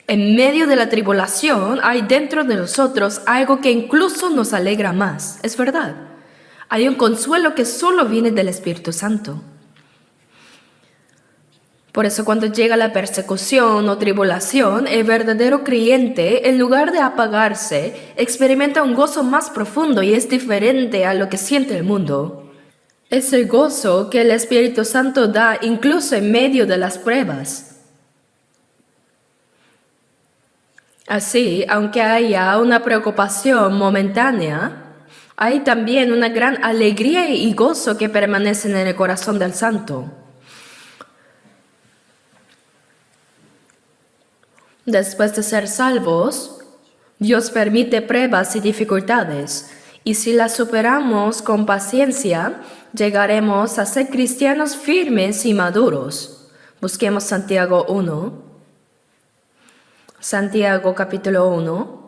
En medio de la tribulación hay dentro de nosotros algo que incluso nos alegra más, es verdad. Hay un consuelo que solo viene del Espíritu Santo. Por eso cuando llega la persecución o tribulación, el verdadero creyente, en lugar de apagarse, experimenta un gozo más profundo y es diferente a lo que siente el mundo. Es el gozo que el Espíritu Santo da incluso en medio de las pruebas. Así, aunque haya una preocupación momentánea, hay también una gran alegría y gozo que permanecen en el corazón del santo. Después de ser salvos, Dios permite pruebas y dificultades, y si las superamos con paciencia, llegaremos a ser cristianos firmes y maduros. Busquemos Santiago 1. Santiago capítulo 1.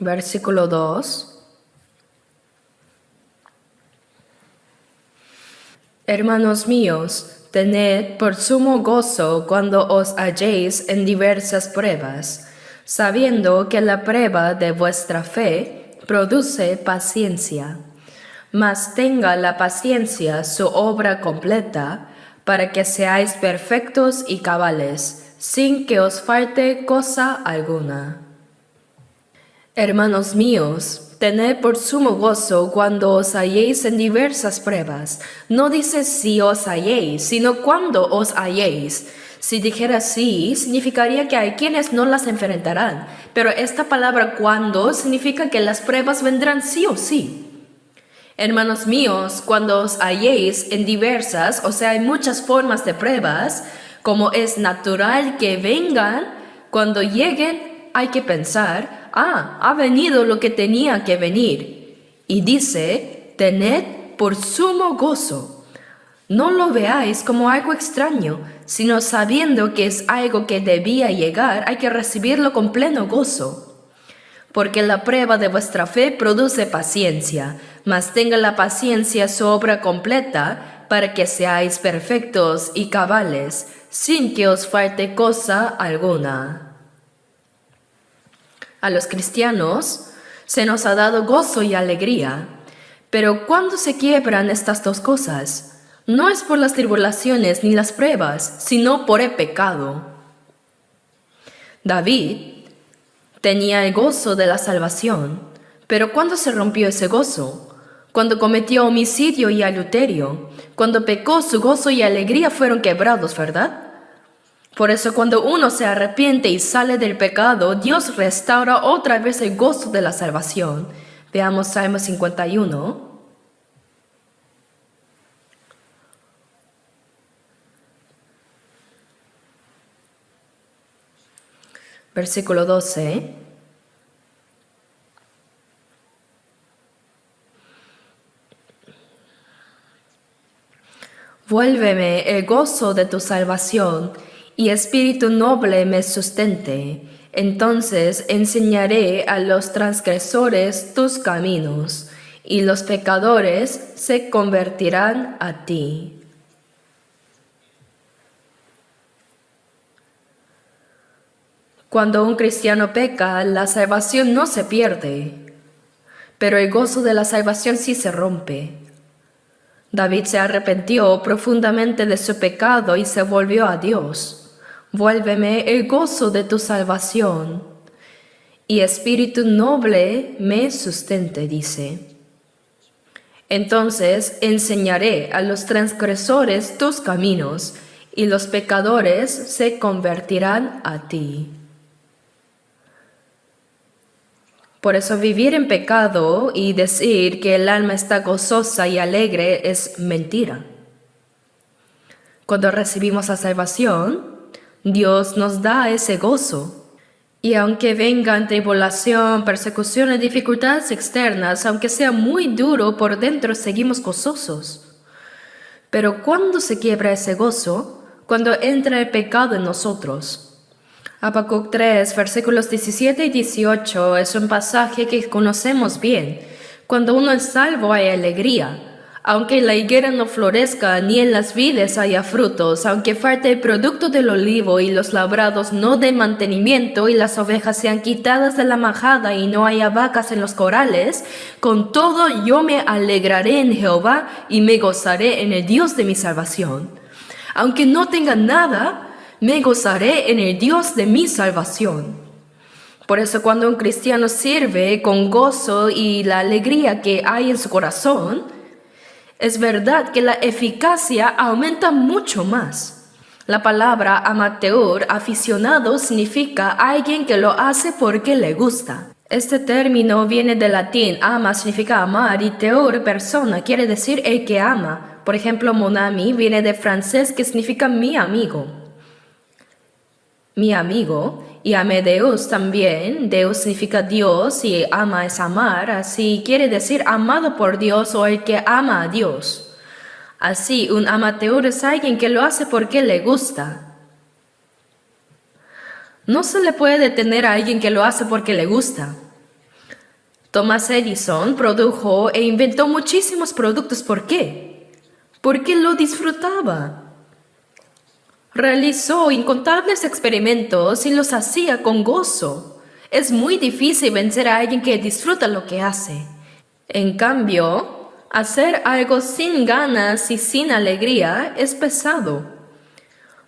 Versículo 2. Hermanos míos, tened por sumo gozo cuando os halléis en diversas pruebas, sabiendo que la prueba de vuestra fe produce paciencia. Mas tenga la paciencia su obra completa, para que seáis perfectos y cabales, sin que os falte cosa alguna. Hermanos míos, tened por sumo gozo cuando os halléis en diversas pruebas. No dice si os halléis, sino cuando os halléis. Si dijera sí, significaría que hay quienes no las enfrentarán, pero esta palabra cuando significa que las pruebas vendrán sí o sí. Hermanos míos, cuando os halléis en diversas, o sea, hay muchas formas de pruebas, como es natural que vengan, cuando lleguen hay que pensar, ha venido lo que tenía que venir. Y dice, tened por sumo gozo. No lo veáis como algo extraño, sino sabiendo que es algo que debía llegar, hay que recibirlo con pleno gozo. Porque la prueba de vuestra fe produce paciencia, mas tenga la paciencia su obra completa, para que seáis perfectos y cabales, sin que os falte cosa alguna. A los cristianos se nos ha dado gozo y alegría, pero ¿cuándo se quiebran estas dos cosas? No es por las tribulaciones ni las pruebas, sino por el pecado. David tenía el gozo de la salvación, pero ¿cuándo se rompió ese gozo? Cuando cometió homicidio y adulterio, cuando pecó, su gozo y alegría fueron quebrados, ¿verdad? Por eso cuando uno se arrepiente y sale del pecado, Dios restaura otra vez el gozo de la salvación. Veamos Salmo 51. Versículo 12. Vuélveme el gozo de tu salvación, y espíritu noble me sustente. Entonces enseñaré a los transgresores tus caminos, y los pecadores se convertirán a ti. Cuando un cristiano peca, la salvación no se pierde, pero el gozo de la salvación sí se rompe. David se arrepintió profundamente de su pecado y se volvió a Dios. Vuélveme el gozo de tu salvación, y espíritu noble me sustente, dice. Entonces enseñaré a los transgresores tus caminos, y los pecadores se convertirán a ti. Por eso vivir en pecado y decir que el alma está gozosa y alegre es mentira. Cuando recibimos la salvación, Dios nos da ese gozo. Y aunque vengan tribulación, persecución y dificultades externas, aunque sea muy duro, por dentro seguimos gozosos. Pero ¿cuándo se quiebra ese gozo? Cuando entra el pecado en nosotros. Habacuc 3, versículos 17 y 18 es un pasaje que conocemos bien. Cuando uno es salvo hay alegría. Aunque la higuera no florezca, ni en las vides haya frutos, aunque falte el producto del olivo y los labrados no den mantenimiento y las ovejas sean quitadas de la majada y no haya vacas en los corrales, con todo yo me alegraré en Jehová y me gozaré en el Dios de mi salvación. Aunque no tenga nada, me gozaré en el Dios de mi salvación. Por eso cuando un cristiano sirve con gozo y la alegría que hay en su corazón, es verdad que la eficacia aumenta mucho más. La palabra amateur, aficionado, significa alguien que lo hace porque le gusta. Este término viene del latín, ama significa amar y teur, persona, quiere decir el que ama. Por ejemplo, mon ami viene de francés que significa mi amigo. Mi amigo, y ame Deus también. Deus significa Dios y ama es amar, así quiere decir amado por Dios o el que ama a Dios. Así, un amateur es alguien que lo hace porque le gusta. No se le puede detener a alguien que lo hace porque le gusta. Thomas Edison produjo e inventó muchísimos productos. ¿Por qué? Porque lo disfrutaba. Realizó incontables experimentos y los hacía con gozo. Es muy difícil vencer a alguien que disfruta lo que hace. En cambio, hacer algo sin ganas y sin alegría es pesado.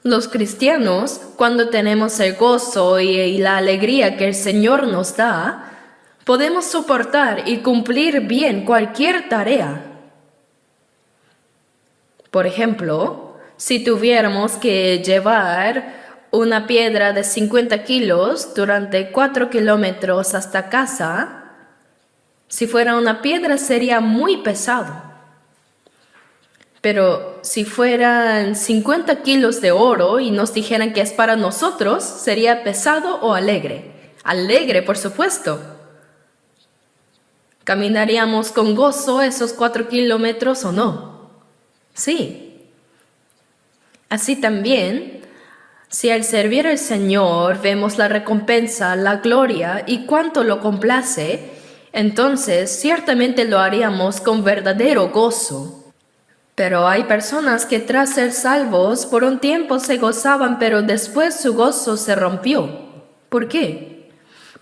Los cristianos, cuando tenemos el gozo y la alegría que el Señor nos da, podemos soportar y cumplir bien cualquier tarea. Por ejemplo, si tuviéramos que llevar una piedra de 50 kilos durante 4 kilómetros hasta casa, si fuera una piedra sería muy pesado. Pero si fueran 50 kilos de oro y nos dijeran que es para nosotros, ¿sería pesado o alegre? Alegre, por supuesto. ¿Caminaríamos con gozo esos 4 kilómetros o no? Sí. Así también, si al servir al Señor vemos la recompensa, la gloria y cuánto lo complace, entonces ciertamente lo haríamos con verdadero gozo. Pero hay personas que tras ser salvos por un tiempo se gozaban, pero después su gozo se rompió. ¿Por qué?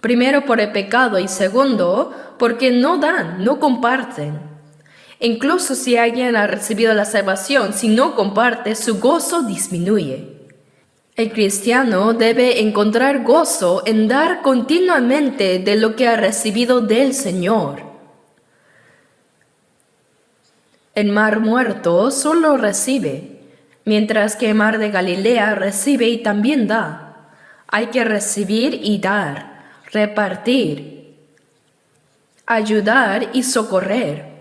Primero por el pecado y segundo porque no dan, no comparten. Incluso si alguien ha recibido la salvación, si no comparte, su gozo disminuye. El cristiano debe encontrar gozo en dar continuamente de lo que ha recibido del Señor. El mar muerto solo recibe, mientras que el mar de Galilea recibe y también da. Hay que recibir y dar, repartir, ayudar y socorrer.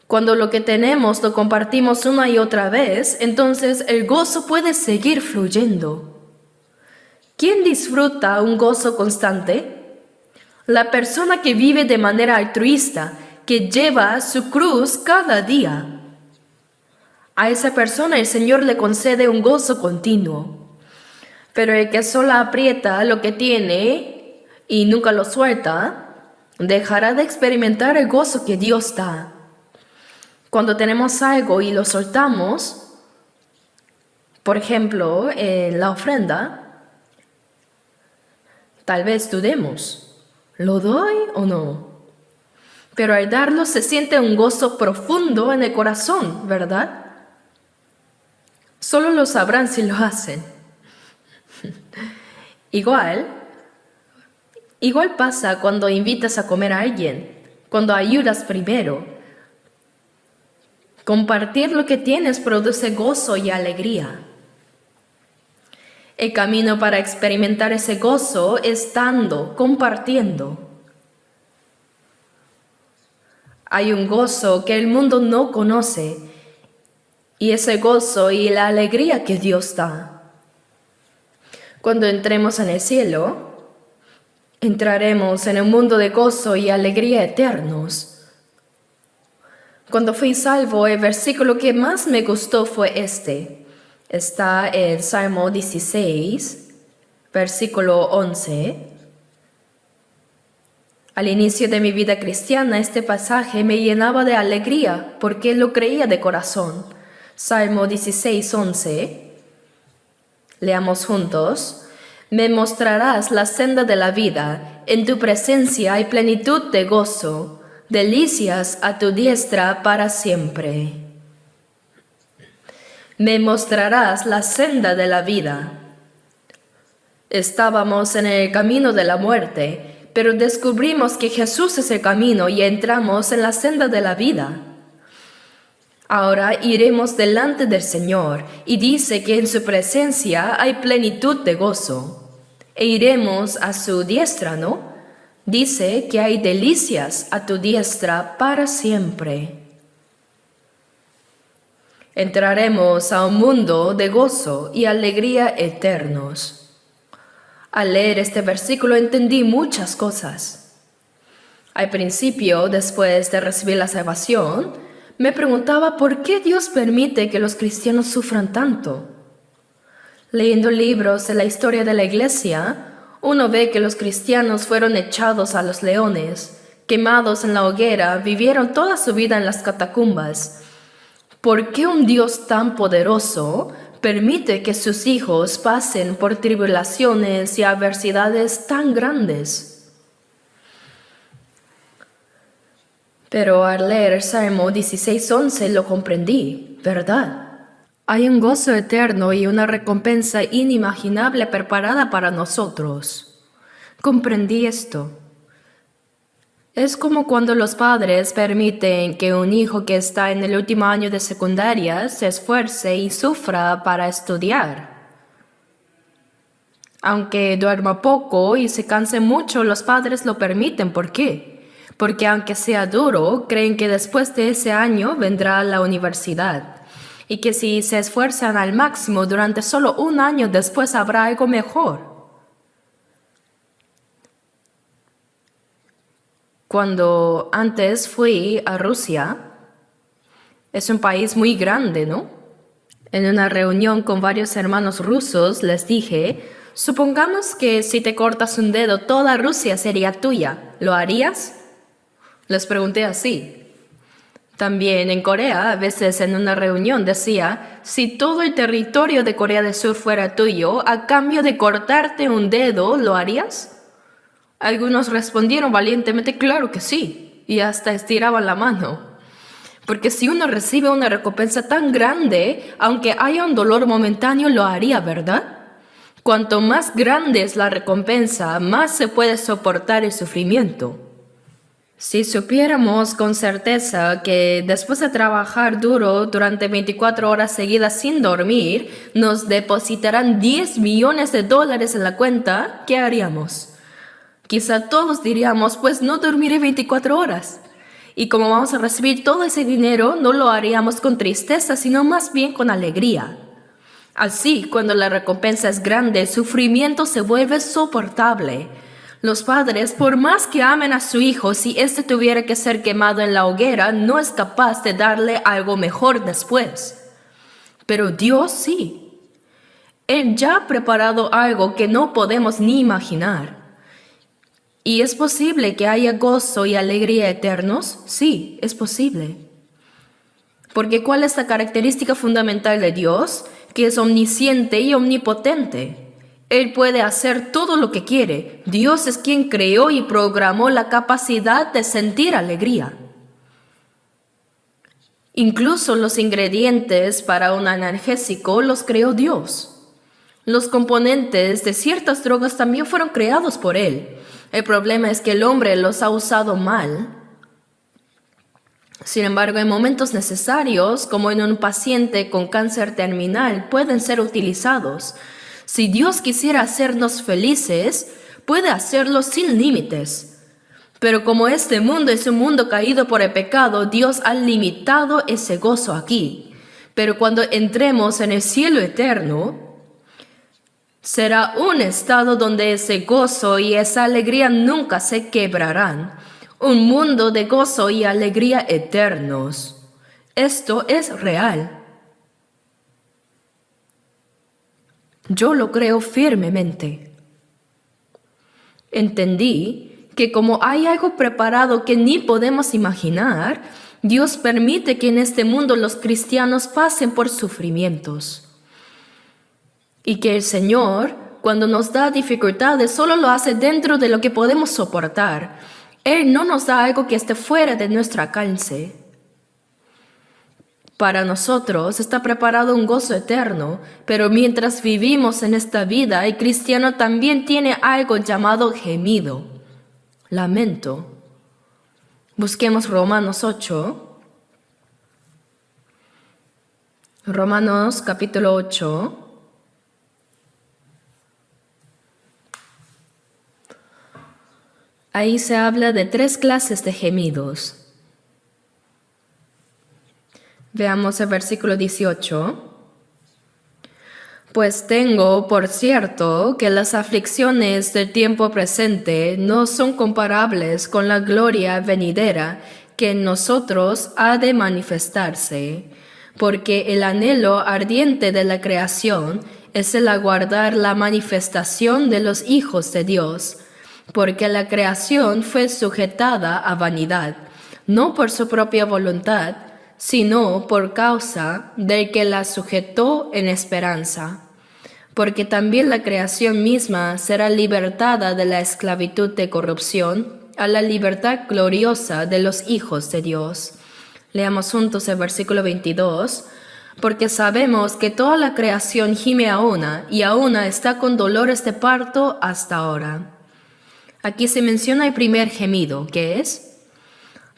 Cuando lo que tenemos lo compartimos una y otra vez, entonces el gozo puede seguir fluyendo. ¿Quién disfruta un gozo constante? La persona que vive de manera altruista, que lleva su cruz cada día. A esa persona el Señor le concede un gozo continuo. Pero el que solo aprieta lo que tiene y nunca lo suelta, dejará de experimentar el gozo que Dios da. Cuando tenemos algo y lo soltamos, por ejemplo, la ofrenda, tal vez dudemos, ¿lo doy o no? Pero al darlo se siente un gozo profundo en el corazón, ¿verdad? Solo lo sabrán si lo hacen. Igual pasa cuando invitas a comer a alguien, cuando ayudas primero. Compartir lo que tienes produce gozo y alegría. El camino para experimentar ese gozo es dando, compartiendo. Hay un gozo que el mundo no conoce, y ese gozo y la alegría que Dios da. Cuando entremos en el cielo, entraremos en un mundo de gozo y alegría eternos. Cuando fui salvo, el versículo que más me gustó fue este. Está en Salmo 16, versículo 11. Al inicio de mi vida cristiana, este pasaje me llenaba de alegría porque lo creía de corazón. Salmo 16, 11. Leamos juntos. Me mostrarás la senda de la vida, en tu presencia hay plenitud de gozo. Delicias a tu diestra para siempre. Me mostrarás la senda de la vida. Estábamos en el camino de la muerte, pero descubrimos que Jesús es el camino y entramos en la senda de la vida. Ahora iremos delante del Señor y dice que en su presencia hay plenitud de gozo. E iremos a su diestra, ¿no? Dice que hay delicias a tu diestra para siempre. Entraremos a un mundo de gozo y alegría eternos. Al leer este versículo entendí muchas cosas. Al principio, después de recibir la salvación, me preguntaba por qué Dios permite que los cristianos sufran tanto. Leyendo libros de la historia de la iglesia, uno ve que los cristianos fueron echados a los leones, quemados en la hoguera, vivieron toda su vida en las catacumbas. ¿Por qué un Dios tan poderoso permite que sus hijos pasen por tribulaciones y adversidades tan grandes? Pero al leer el Salmo 16:11 lo comprendí, ¿verdad? Hay un gozo eterno y una recompensa inimaginable preparada para nosotros. Comprendí esto. Es como cuando los padres permiten que un hijo que está en el último año de secundaria se esfuerce y sufra para estudiar. Aunque duerma poco y se canse mucho, los padres lo permiten. ¿Por qué? Porque aunque sea duro, creen que después de ese año vendrá la universidad. Y que si se esfuerzan al máximo durante solo un año después habrá algo mejor. Cuando antes fui a Rusia, es un país muy grande, ¿no? En una reunión con varios hermanos rusos les dije, supongamos que si te cortas un dedo toda Rusia sería tuya, ¿lo harías? Les pregunté así. También en Corea, a veces en una reunión decía, si todo el territorio de Corea del Sur fuera tuyo, a cambio de cortarte un dedo, ¿lo harías? Algunos respondieron valientemente, claro que sí, y hasta estiraban la mano. Porque si uno recibe una recompensa tan grande, aunque haya un dolor momentáneo, lo haría, ¿verdad? Cuanto más grande es la recompensa, más se puede soportar el sufrimiento. Si supiéramos con certeza que después de trabajar duro durante 24 horas seguidas sin dormir, nos depositarán 10 millones de dólares en la cuenta, ¿qué haríamos? Quizá todos diríamos, pues no dormiré 24 horas. Y como vamos a recibir todo ese dinero, no lo haríamos con tristeza, sino más bien con alegría. Así, cuando la recompensa es grande, el sufrimiento se vuelve soportable. Los padres, por más que amen a su hijo, si éste tuviera que ser quemado en la hoguera, no es capaz de darle algo mejor después. Pero Dios sí. Él ya ha preparado algo que no podemos ni imaginar. ¿Y es posible que haya gozo y alegría eternos? Sí, es posible. Porque ¿cuál es la característica fundamental de Dios? Que es omnisciente y omnipotente. Él puede hacer todo lo que quiere. Dios es quien creó y programó la capacidad de sentir alegría. Incluso los ingredientes para un analgésico los creó Dios. Los componentes de ciertas drogas también fueron creados por Él. El problema es que el hombre los ha usado mal. Sin embargo, en momentos necesarios, como en un paciente con cáncer terminal, pueden ser utilizados. Si Dios quisiera hacernos felices, puede hacerlo sin límites. Pero como este mundo es un mundo caído por el pecado, Dios ha limitado ese gozo aquí. Pero cuando entremos en el cielo eterno, será un estado donde ese gozo y esa alegría nunca se quebrarán. Un mundo de gozo y alegría eternos. Esto es real. Yo lo creo firmemente. Entendí que como hay algo preparado que ni podemos imaginar, Dios permite que en este mundo los cristianos pasen por sufrimientos. Y que el Señor, cuando nos da dificultades, solo lo hace dentro de lo que podemos soportar. Él no nos da algo que esté fuera de nuestro alcance. Para nosotros está preparado un gozo eterno, pero mientras vivimos en esta vida, el cristiano también tiene algo llamado gemido, lamento. Busquemos Romanos 8. Romanos capítulo 8. Ahí se habla de 3 clases de gemidos. Veamos el versículo 18. Pues tengo por cierto que las aflicciones del tiempo presente no son comparables con la gloria venidera que en nosotros ha de manifestarse, porque el anhelo ardiente de la creación es el aguardar la manifestación de los hijos de Dios, porque la creación fue sujetada a vanidad, no por su propia voluntad, sino por causa del que la sujetó en esperanza. Porque también la creación misma será libertada de la esclavitud de corrupción a la libertad gloriosa de los hijos de Dios. Leamos juntos el versículo 22. Porque sabemos que toda la creación gime a una, y a una está con dolores de parto hasta ahora. Aquí se menciona el primer gemido, que es: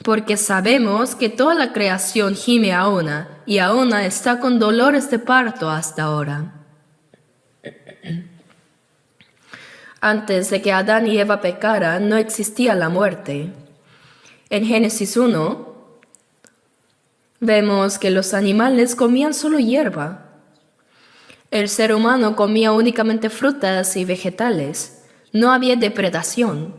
porque sabemos que toda la creación gime a una, y a una está con dolores de parto hasta ahora. Antes de que Adán y Eva pecaran, no existía la muerte. En Génesis 1, vemos que los animales comían solo hierba. El ser humano comía únicamente frutas y vegetales. No había depredación.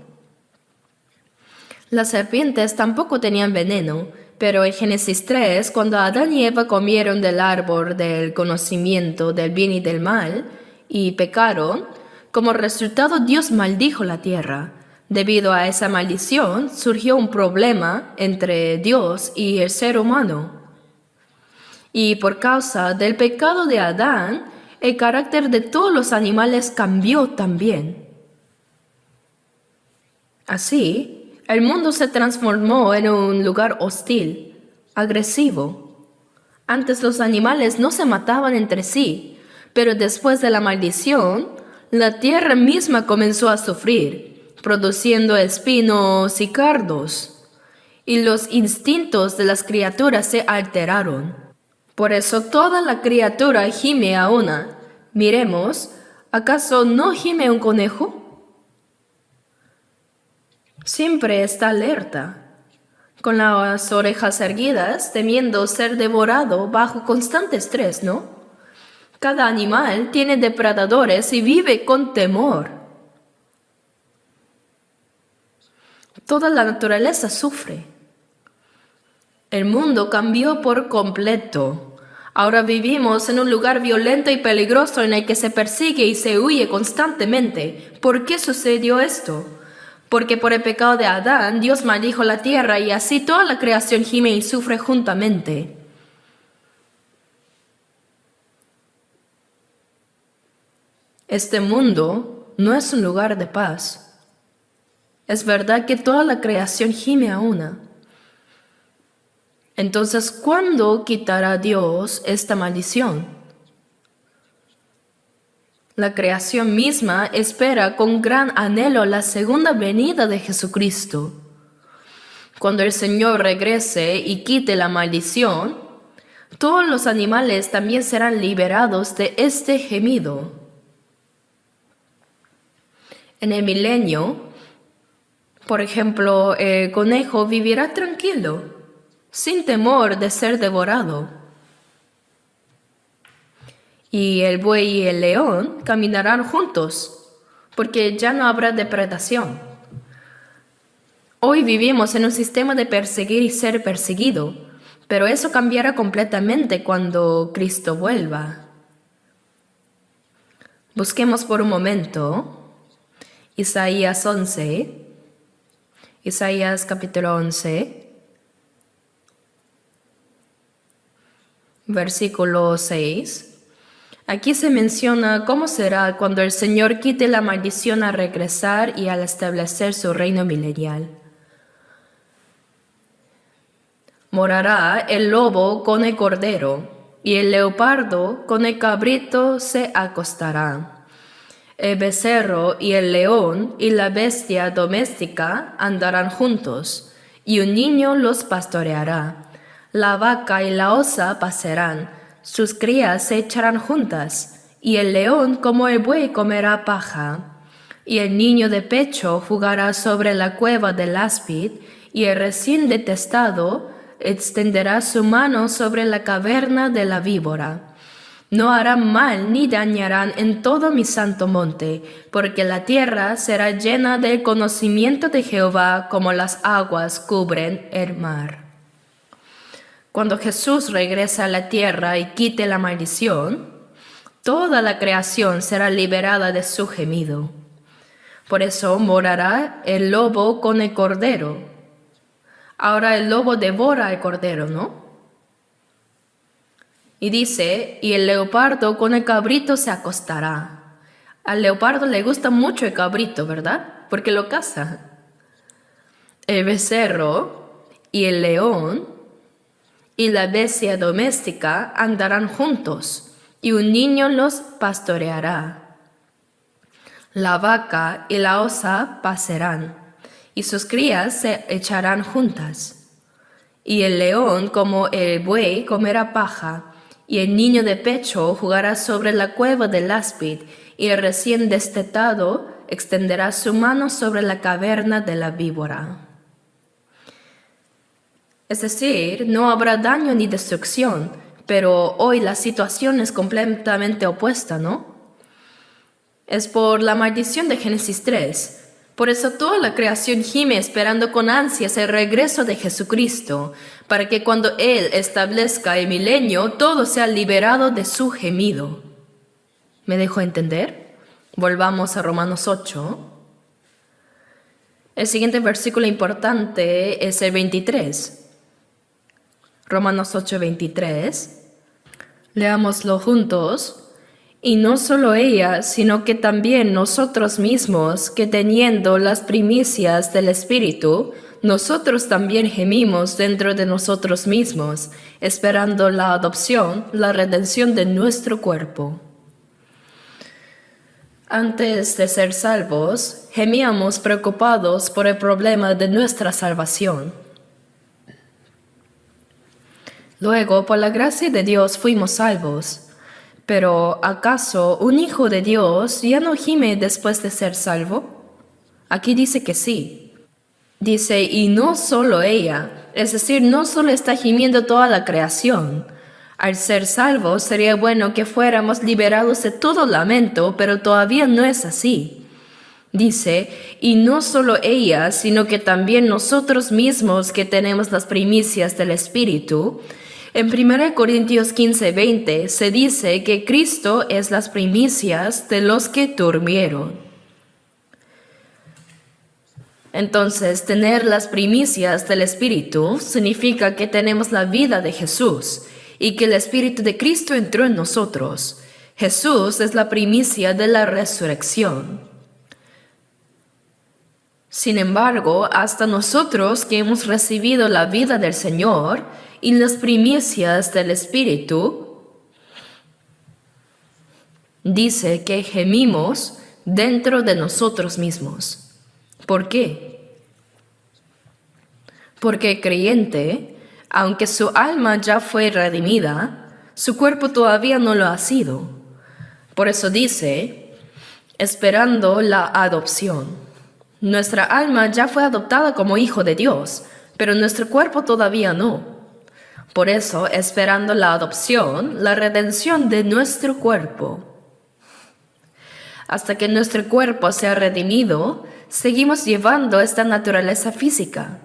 Las serpientes tampoco tenían veneno, pero en Génesis 3, cuando Adán y Eva comieron del árbol del conocimiento del bien y del mal y pecaron, como resultado Dios maldijo la tierra. Debido a esa maldición surgió un problema entre Dios y el ser humano. Y por causa del pecado de Adán, el carácter de todos los animales cambió también. Así, el mundo se transformó en un lugar hostil, agresivo. Antes los animales no se mataban entre sí, pero después de la maldición, la tierra misma comenzó a sufrir, produciendo espinos y cardos, y los instintos de las criaturas se alteraron. Por eso toda la criatura gime a una. Miremos, ¿acaso no gime un conejo? Siempre está alerta, con las orejas erguidas, temiendo ser devorado bajo constante estrés, ¿no? Cada animal tiene depredadores y vive con temor. Toda la naturaleza sufre. El mundo cambió por completo. Ahora vivimos en un lugar violento y peligroso en el que se persigue y se huye constantemente. ¿Por qué sucedió esto? Porque por el pecado de Adán, Dios maldijo la tierra y así toda la creación gime y sufre juntamente. Este mundo no es un lugar de paz. Es verdad que toda la creación gime a una. Entonces, ¿cuándo quitará Dios esta maldición? La creación misma espera con gran anhelo la segunda venida de Jesucristo. Cuando el Señor regrese y quite la maldición, todos los animales también serán liberados de este gemido. En el milenio, por ejemplo, el conejo vivirá tranquilo, sin temor de ser devorado. Y el buey y el león caminarán juntos, porque ya no habrá depredación. Hoy vivimos en un sistema de perseguir y ser perseguido, pero eso cambiará completamente cuando Cristo vuelva. Busquemos por un momento Isaías 11, Isaías capítulo 11, versículo 6. Aquí se menciona cómo será cuando el Señor quite la maldición al regresar y al establecer su reino milenial. Morará el lobo con el cordero, y el leopardo con el cabrito se acostará. El becerro y el león y la bestia doméstica andarán juntos, y un niño los pastoreará. La vaca y la osa pasarán, sus crías se echarán juntas, y el león como el buey comerá paja. Y el niño de pecho jugará sobre la cueva del áspid, y el recién detestado extenderá su mano sobre la caverna de la víbora. No harán mal ni dañarán en todo mi santo monte, porque la tierra será llena del conocimiento de Jehová como las aguas cubren el mar. Cuando Jesús regrese a la tierra y quite la maldición, toda la creación será liberada de su gemido. Por eso morará el lobo con el cordero. Ahora el lobo devora al cordero, ¿no? Y dice, y el leopardo con el cabrito se acostará. Al leopardo le gusta mucho el cabrito, ¿verdad? Porque lo caza. El becerro y el león y la bestia doméstica andarán juntos, y un niño los pastoreará. La vaca y la osa pasarán, y sus crías se echarán juntas. Y el león como el buey comerá paja, y el niño de pecho jugará sobre la cueva del áspid, y el recién destetado extenderá su mano sobre la caverna de la víbora. Es decir, no habrá daño ni destrucción, pero hoy la situación es completamente opuesta, ¿no? Es por la maldición de Génesis 3. Por eso toda la creación gime esperando con ansias el regreso de Jesucristo, para que cuando Él establezca el milenio, todo sea liberado de su gemido. ¿Me dejo entender? Volvamos a Romanos 8. El siguiente versículo importante es el 23. Romanos 8, 23. Leámoslo juntos. Y no solo ella, sino que también nosotros mismos, que teniendo las primicias del Espíritu, nosotros también gemimos dentro de nosotros mismos, esperando la adopción, la redención de nuestro cuerpo. Antes de ser salvos, gemíamos preocupados por el problema de nuestra salvación. Luego, por la gracia de Dios, fuimos salvos. Pero, ¿acaso un hijo de Dios ya no gime después de ser salvo? Aquí dice que sí. Dice, y no solo ella, es decir, no solo está gimiendo toda la creación. Al ser salvos sería bueno que fuéramos liberados de todo lamento, pero todavía no es así. Dice, y no solo ella, sino que también nosotros mismos que tenemos las primicias del Espíritu. En 1 Corintios 15, 20 se dice que Cristo es las primicias de los que durmieron. Entonces, tener las primicias del Espíritu significa que tenemos la vida de Jesús y que el Espíritu de Cristo entró en nosotros. Jesús es la primicia de la resurrección. Sin embargo, hasta nosotros que hemos recibido la vida del Señor y las primicias del Espíritu, dice que gemimos dentro de nosotros mismos. ¿Por qué? Porque el creyente, aunque su alma ya fue redimida, su cuerpo todavía no lo ha sido. Por eso dice, esperando la adopción. Nuestra alma ya fue adoptada como hijo de Dios, pero nuestro cuerpo todavía no. Por eso, esperando la adopción, la redención de nuestro cuerpo. Hasta que nuestro cuerpo sea redimido, seguimos llevando esta naturaleza física.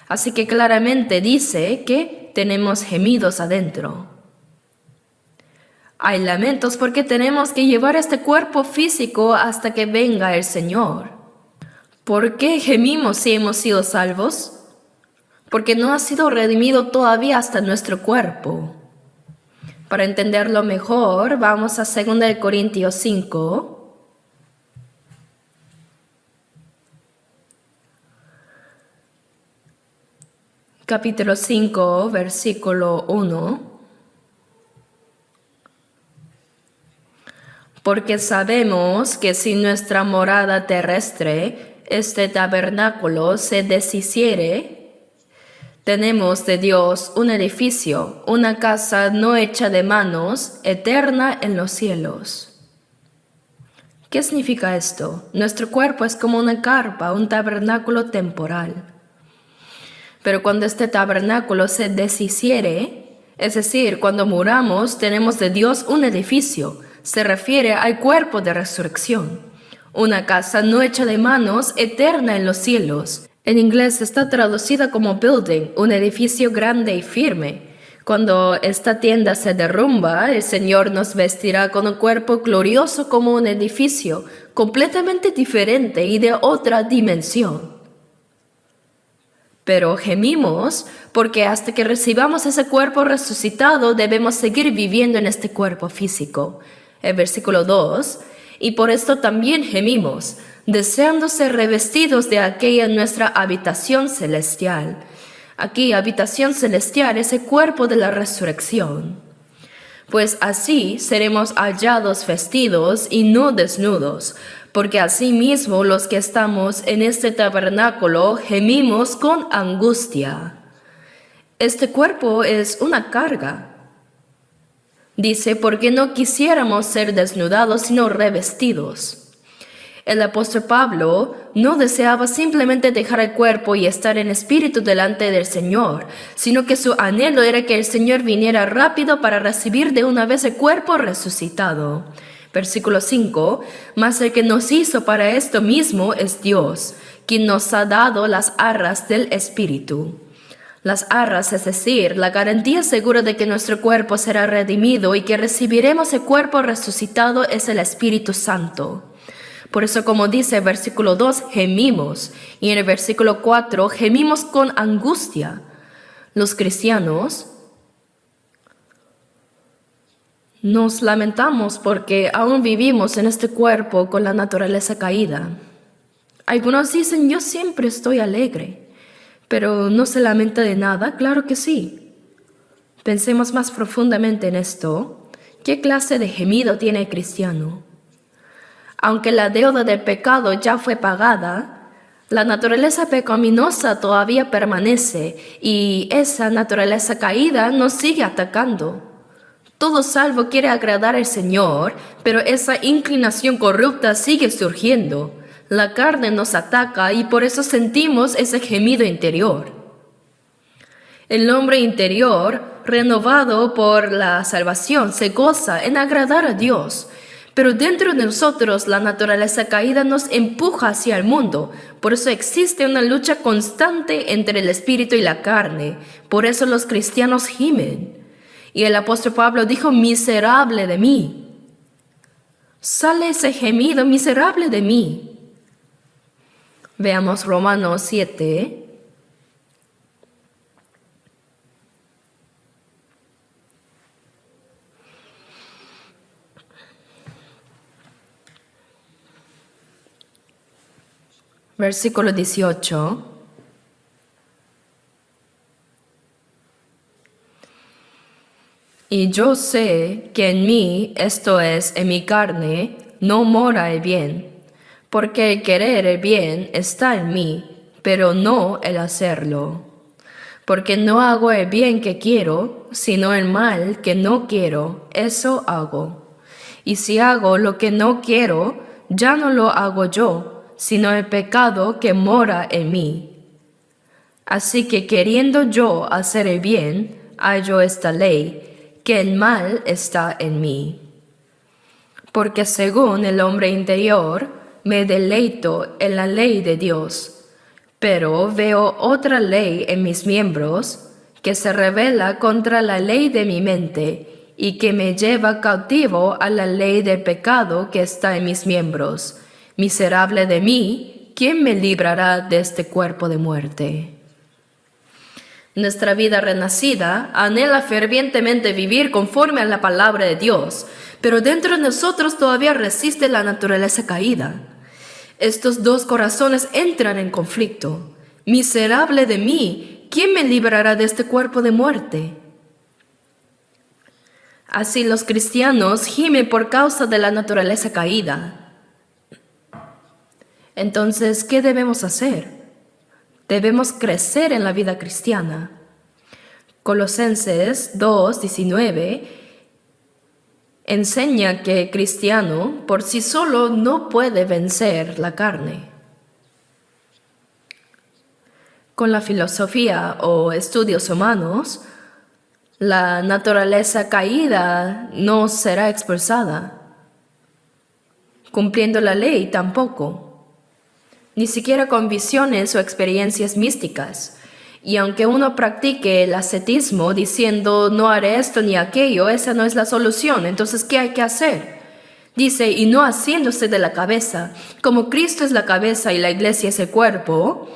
Así que claramente dice que tenemos gemidos adentro. Hay lamentos porque tenemos que llevar este cuerpo físico hasta que venga el Señor. ¿Por qué gemimos si hemos sido salvos? Porque no ha sido redimido todavía hasta nuestro cuerpo. Para entenderlo mejor, vamos a 2 Corintios 5. Capítulo 5, versículo 1. Porque sabemos que si nuestra morada terrestre, este tabernáculo, se deshiciere, tenemos de Dios un edificio, una casa no hecha de manos, eterna en los cielos. ¿Qué significa esto? Nuestro cuerpo es como una carpa, un tabernáculo temporal. Pero cuando este tabernáculo se deshiciere, es decir, cuando muramos, tenemos de Dios un edificio. Se refiere al cuerpo de resurrección. Una casa no hecha de manos, eterna en los cielos. En inglés está traducida como building, un edificio grande y firme. Cuando esta tienda se derrumba, el Señor nos vestirá con un cuerpo glorioso como un edificio, completamente diferente y de otra dimensión. Pero gemimos porque hasta que recibamos ese cuerpo resucitado debemos seguir viviendo en este cuerpo físico. El versículo 2, y por esto también gemimos, deseando ser revestidos de aquella nuestra habitación celestial. Aquí, habitación celestial es el cuerpo de la resurrección. Pues así seremos hallados vestidos y no desnudos, porque asimismo los que estamos en este tabernáculo gemimos con angustia. Este cuerpo es una carga. Dice, porque no quisiéramos ser desnudados, sino revestidos. El apóstol Pablo no deseaba simplemente dejar el cuerpo y estar en espíritu delante del Señor, sino que su anhelo era que el Señor viniera rápido para recibir de una vez el cuerpo resucitado. Versículo 5, mas el que nos hizo para esto mismo es Dios, quien nos ha dado las arras del Espíritu. Las arras, es decir, la garantía segura de que nuestro cuerpo será redimido y que recibiremos el cuerpo resucitado es el Espíritu Santo. Por eso, como dice el versículo 2, gemimos, y en el versículo 4, gemimos con angustia. Los cristianos nos lamentamos porque aún vivimos en este cuerpo con la naturaleza caída. Algunos dicen, yo siempre estoy alegre. Pero ¿no se lamenta de nada? Claro que sí. Pensemos más profundamente en esto. ¿Qué clase de gemido tiene el cristiano? Aunque la deuda del pecado ya fue pagada, la naturaleza pecaminosa todavía permanece y esa naturaleza caída nos sigue atacando. Todo salvo quiere agradar al Señor, pero esa inclinación corrupta sigue surgiendo. La carne nos ataca y por eso sentimos ese gemido interior. El hombre interior, renovado por la salvación, se goza en agradar a Dios. Pero dentro de nosotros la naturaleza caída nos empuja hacia el mundo. Por eso existe una lucha constante entre el espíritu y la carne. Por eso los cristianos gimen. Y el apóstol Pablo dijo, miserable de mí. Sale ese gemido, miserable de mí. Veamos Romanos 7. Versículo 18. Y yo sé que en mí, esto es, en mi carne, no mora el bien, porque el querer el bien está en mí, pero no el hacerlo. Porque no hago el bien que quiero, sino el mal que no quiero, eso hago. Y si hago lo que no quiero, ya no lo hago yo, sino el pecado que mora en mí. Así que queriendo yo hacer el bien, hallo esta ley, que el mal está en mí. Porque según el hombre interior, me deleito en la ley de Dios, pero veo otra ley en mis miembros que se rebela contra la ley de mi mente y que me lleva cautivo a la ley del pecado que está en mis miembros. Miserable de mí, ¿quién me librará de este cuerpo de muerte? Nuestra vida renacida anhela fervientemente vivir conforme a la palabra de Dios, pero dentro de nosotros todavía resiste la naturaleza caída. Estos dos corazones entran en conflicto. Miserable de mí, ¿quién me librará de este cuerpo de muerte? Así los cristianos gimen por causa de la naturaleza caída. Entonces, ¿qué debemos hacer? Debemos crecer en la vida cristiana. Colosenses 2:19 enseña que el cristiano por sí solo no puede vencer la carne. Con la filosofía o estudios humanos, la naturaleza caída no será expulsada. Cumpliendo la ley tampoco. Ni siquiera con visiones o experiencias místicas. Y aunque uno practique el ascetismo diciendo no haré esto ni aquello, esa no es la solución. Entonces, ¿qué hay que hacer? Dice, y no haciéndose de la cabeza, como Cristo es la cabeza y la iglesia es el cuerpo.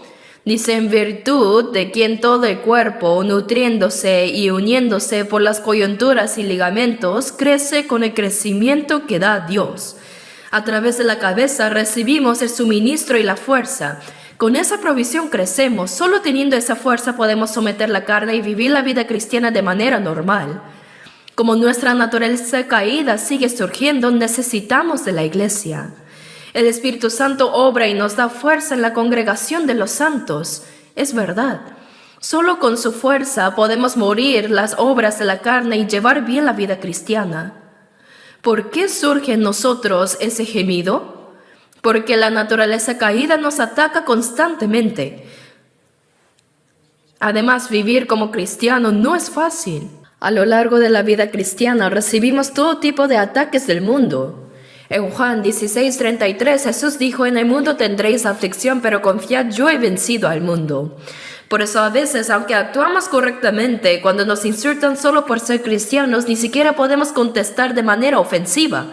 Dice, en virtud de quien todo el cuerpo, nutriéndose y uniéndose por las coyunturas y ligamentos, crece con el crecimiento que da Dios. A través de la cabeza recibimos el suministro y la fuerza. Con esa provisión crecemos. Solo teniendo esa fuerza podemos someter la carne y vivir la vida cristiana de manera normal. Como nuestra naturaleza caída sigue surgiendo, necesitamos de la Iglesia. El Espíritu Santo obra y nos da fuerza en la congregación de los santos. Es verdad. Solo con su fuerza podemos morir las obras de la carne y llevar bien la vida cristiana. ¿Por qué surge en nosotros ese gemido? Porque la naturaleza caída nos ataca constantemente. Además, vivir como cristiano no es fácil. A lo largo de la vida cristiana recibimos todo tipo de ataques del mundo. En Juan 16:33 Jesús dijo: en el mundo tendréis aflicción, pero confiad, yo he vencido al mundo. Por eso a veces, aunque actuamos correctamente, cuando nos insultan solo por ser cristianos, ni siquiera podemos contestar de manera ofensiva.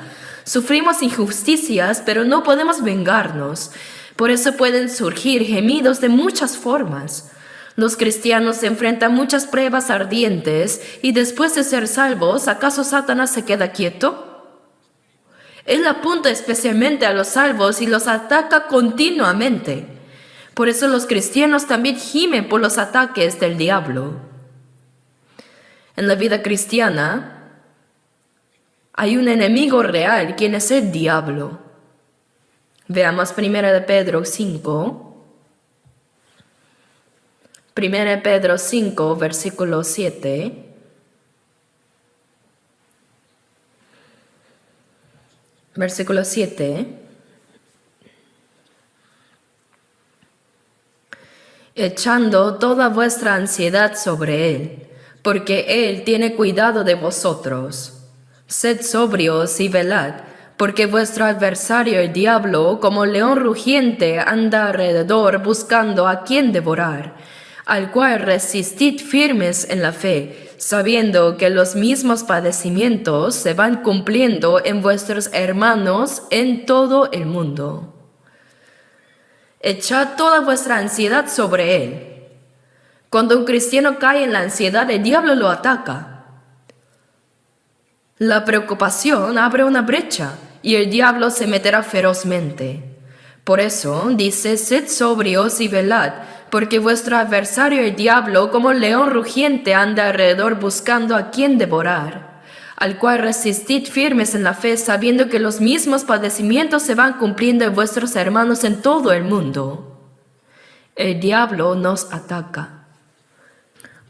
Sufrimos injusticias, pero no podemos vengarnos. Por eso pueden surgir gemidos de muchas formas. Los cristianos se enfrentan muchas pruebas ardientes y después de ser salvos, ¿acaso Satanás se queda quieto? Él apunta especialmente a los salvos y los ataca continuamente. Por eso los cristianos también gimen por los ataques del diablo. En la vida cristiana hay un enemigo real, quien es el diablo. Veamos 1 Pedro 5. 1 Pedro 5, versículo 7. Versículo 7. Echando toda vuestra ansiedad sobre Él, porque Él tiene cuidado de vosotros. Sed sobrios y velad, porque vuestro adversario el diablo, como león rugiente, anda alrededor buscando a quien devorar, al cual resistid firmes en la fe, sabiendo que los mismos padecimientos se van cumpliendo en vuestros hermanos en todo el mundo. Echad toda vuestra ansiedad sobre Él. Cuando un cristiano cae en la ansiedad, el diablo lo ataca. La preocupación abre una brecha y el diablo se meterá ferozmente. Por eso dice: sed sobrios y velad, porque vuestro adversario el diablo, como león rugiente, anda alrededor buscando a quien devorar, al cual resistid firmes en la fe, sabiendo que los mismos padecimientos se van cumpliendo en vuestros hermanos en todo el mundo. El diablo nos ataca.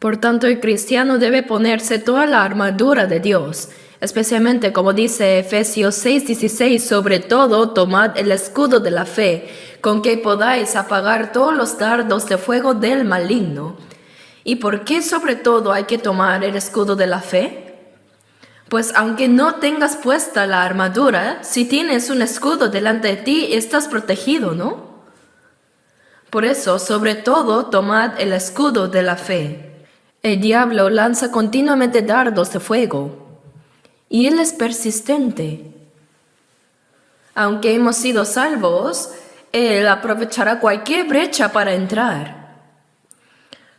Por tanto, el cristiano debe ponerse toda la armadura de Dios, especialmente como dice Efesios 6:16, sobre todo tomad el escudo de la fe, con que podáis apagar todos los dardos de fuego del maligno. ¿Y por qué sobre todo hay que tomar el escudo de la fe? Pues aunque no tengas puesta la armadura, si tienes un escudo delante de ti, estás protegido, ¿no? Por eso, sobre todo, tomad el escudo de la fe. El diablo lanza continuamente dardos de fuego, y él es persistente. Aunque hemos sido salvos, él aprovechará cualquier brecha para entrar.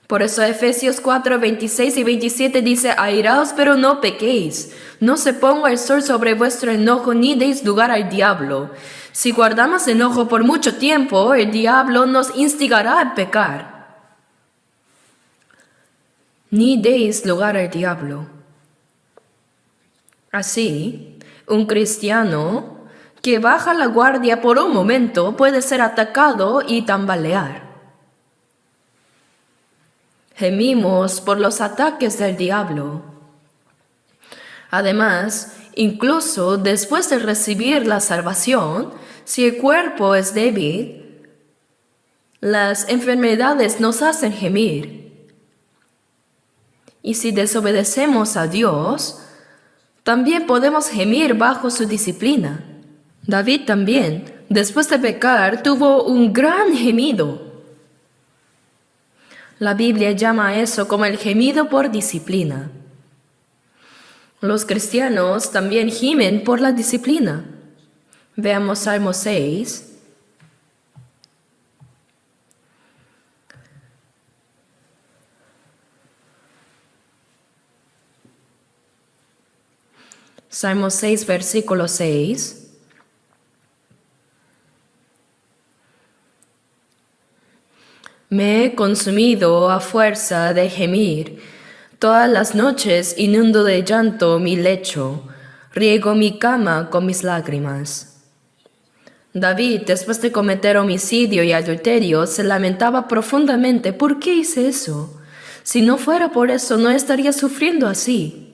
Por eso Efesios 4, 26 y 27 dice: airaos, pero no pequéis. No se ponga el sol sobre vuestro enojo, ni deis lugar al diablo. Si guardamos enojo por mucho tiempo, el diablo nos instigará a pecar. Ni deis lugar al diablo. Así, un cristiano que baja la guardia por un momento puede ser atacado y tambalear. Gemimos por los ataques del diablo. Además, incluso después de recibir la salvación, si el cuerpo es débil, las enfermedades nos hacen gemir. Y si desobedecemos a Dios, también podemos gemir bajo su disciplina. David también, después de pecar, tuvo un gran gemido. La Biblia llama a eso como el gemido por disciplina. Los cristianos también gimen por la disciplina. Veamos Salmo 6. Salmo 6, versículo 6. Me he consumido a fuerza de gemir. Todas las noches inundo de llanto mi lecho, riego mi cama con mis lágrimas. David, después de cometer homicidio y adulterio, se lamentaba profundamente. ¿Por qué hice eso? Si no fuera por eso, no estaría sufriendo así.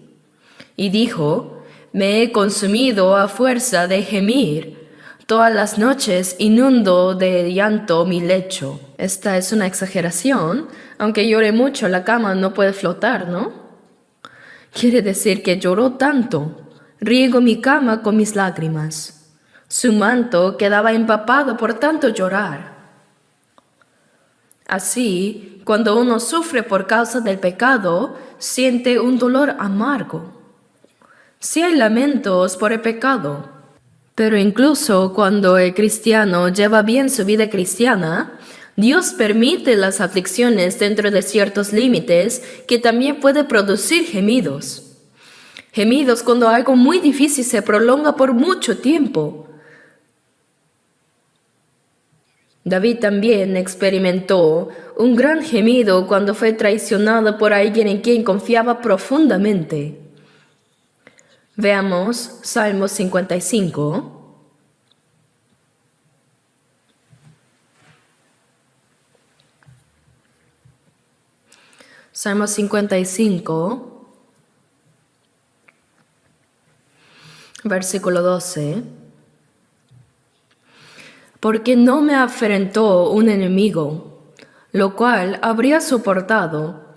Y dijo, me he consumido a fuerza de gemir. Todas las noches inundo de llanto mi lecho. Esta es una exageración. Aunque llore mucho, la cama no puede flotar, ¿no? Quiere decir que lloró tanto. Riego mi cama con mis lágrimas. Su manto quedaba empapado por tanto llorar. Así, cuando uno sufre por causa del pecado, siente un dolor amargo. Sí hay lamentos por el pecado, pero incluso cuando el cristiano lleva bien su vida cristiana, Dios permite las aflicciones dentro de ciertos límites que también puede producir gemidos. Gemidos cuando algo muy difícil se prolonga por mucho tiempo. David también experimentó un gran gemido cuando fue traicionado por alguien en quien confiaba profundamente. Veamos Salmo 55. Salmo 55, versículo 12. Porque no me afrentó un enemigo, lo cual habría soportado,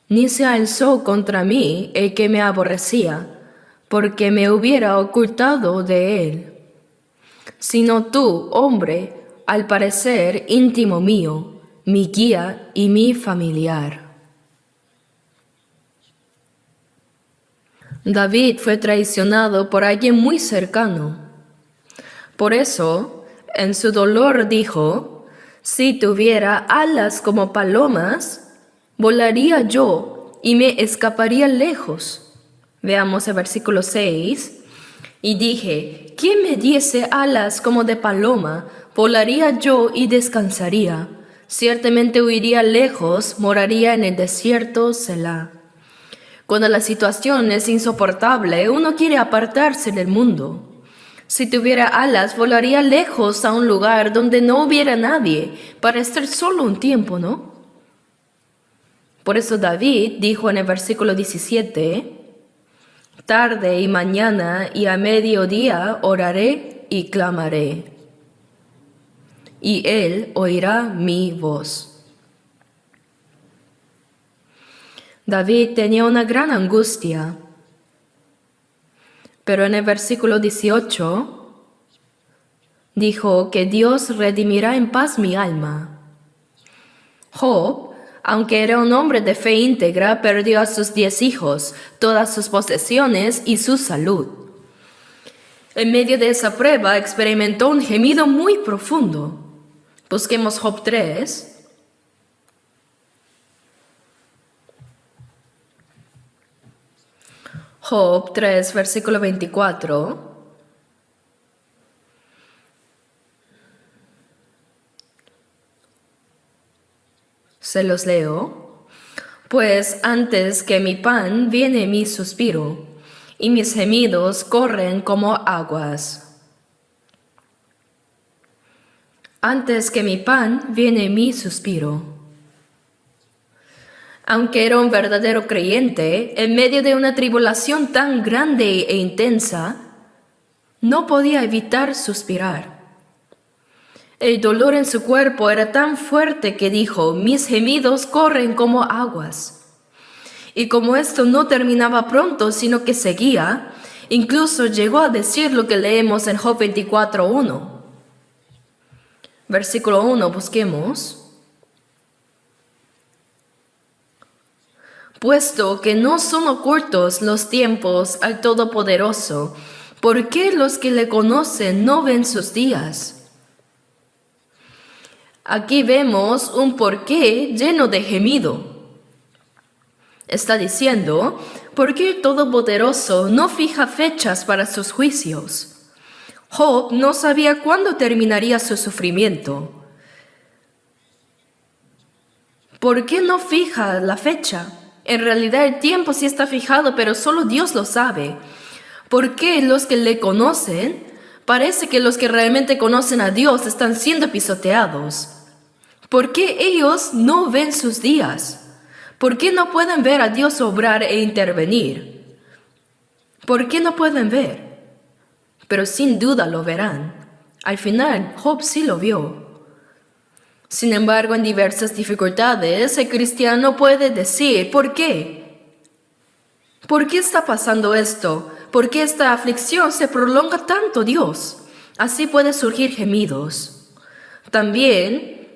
ni se alzó contra mí el que me aborrecía, porque me hubiera ocultado de él. Sino tú, hombre, al parecer íntimo mío, mi guía y mi familiar. David fue traicionado por alguien muy cercano. Por eso, en su dolor dijo, si tuviera alas como palomas, volaría yo y me escaparía lejos. Veamos el versículo 6. Y dije, ¿quién me diese alas como de paloma? Volaría yo y descansaría. Ciertamente huiría lejos, moraría en el desierto, Selah. Cuando la situación es insoportable, uno quiere apartarse del mundo. Si tuviera alas, volaría lejos a un lugar donde no hubiera nadie, para estar solo un tiempo, ¿no? Por eso David dijo en el versículo 17, tarde y mañana y a mediodía oraré y clamaré, y él oirá mi voz. David tenía una gran angustia, pero en el versículo 18 dijo que Dios redimirá en paz mi alma. Job, aunque era un hombre de fe íntegra, perdió a sus 10 hijos, todas sus posesiones y su salud. En medio de esa prueba experimentó un gemido muy profundo. Busquemos Job 3. Job 3, versículo 24. Se los leo. Pues antes que mi pan viene mi suspiro, y mis gemidos corren como aguas. Antes que mi pan viene mi suspiro. Aunque era un verdadero creyente, en medio de una tribulación tan grande e intensa, no podía evitar suspirar. El dolor en su cuerpo era tan fuerte que dijo, mis gemidos corren como aguas. Y como esto no terminaba pronto, sino que seguía, incluso llegó a decir lo que leemos en Job 24:1. Versículo 1, busquemos. Puesto que no son ocultos los tiempos al Todopoderoso, ¿por qué los que le conocen no ven sus días? Aquí vemos un porqué lleno de gemido. Está diciendo, ¿por qué el Todopoderoso no fija fechas para sus juicios? Job no sabía cuándo terminaría su sufrimiento. ¿Por qué no fija la fecha? En realidad el tiempo sí está fijado, pero solo Dios lo sabe. ¿Por qué los que le conocen, parece que los que realmente conocen a Dios están siendo pisoteados? ¿Por qué ellos no ven sus días? ¿Por qué no pueden ver a Dios obrar e intervenir? ¿Por qué no pueden ver? Pero sin duda lo verán. Al final, Job sí lo vio. Sin embargo, en diversas dificultades, el cristiano puede decir, ¿por qué? ¿Por qué está pasando esto? ¿Por qué esta aflicción se prolonga tanto, Dios? Así pueden surgir gemidos. También,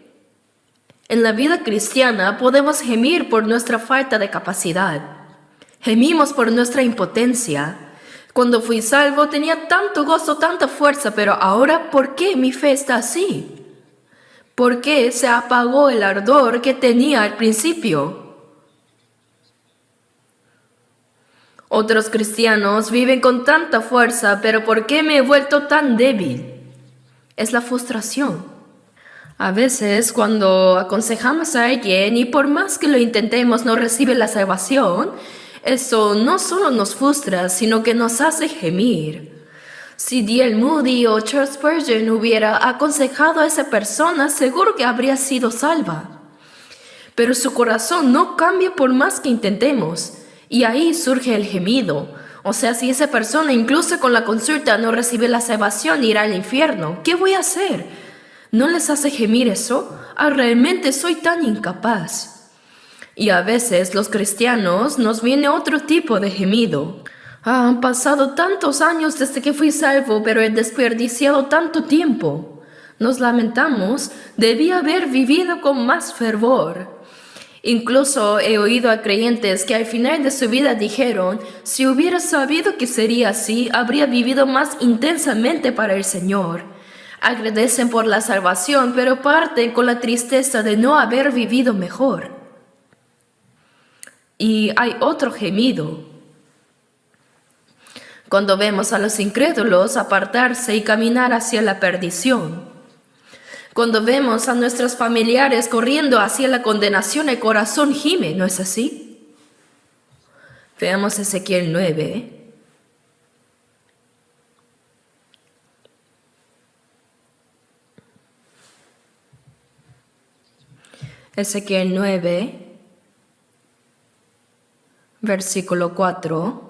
en la vida cristiana podemos gemir por nuestra falta de capacidad. Gemimos por nuestra impotencia. Cuando fui salvo tenía tanto gozo, tanta fuerza, pero ahora, ¿por qué mi fe está así? ¿Por qué se apagó el ardor que tenía al principio? Otros cristianos viven con tanta fuerza, pero ¿por qué me he vuelto tan débil? Es la frustración. A veces cuando aconsejamos a alguien y por más que lo intentemos no recibe la salvación, eso no solo nos frustra, sino que nos hace gemir. Si D.L. Moody o Charles Spurgeon hubiera aconsejado a esa persona, seguro que habría sido salva. Pero su corazón no cambia por más que intentemos, y ahí surge el gemido. O sea, si esa persona incluso con la consulta no recibe la salvación, irá al infierno. ¿Qué voy a hacer? ¿No les hace gemir eso? Realmente soy tan incapaz. Y a veces los cristianos nos viene otro tipo de gemido. Han pasado tantos años desde que fui salvo, pero he desperdiciado tanto tiempo. Nos lamentamos, debí haber vivido con más fervor. Incluso he oído a creyentes que al final de su vida dijeron, si hubiera sabido que sería así, habría vivido más intensamente para el Señor. Agradecen por la salvación, pero parten con la tristeza de no haber vivido mejor. Y hay otro gemido. Cuando vemos a los incrédulos apartarse y caminar hacia la perdición. Cuando vemos a nuestros familiares corriendo hacia la condenación, el corazón gime, ¿no es así? Veamos Ezequiel 9. Ezequiel 9, versículo 4.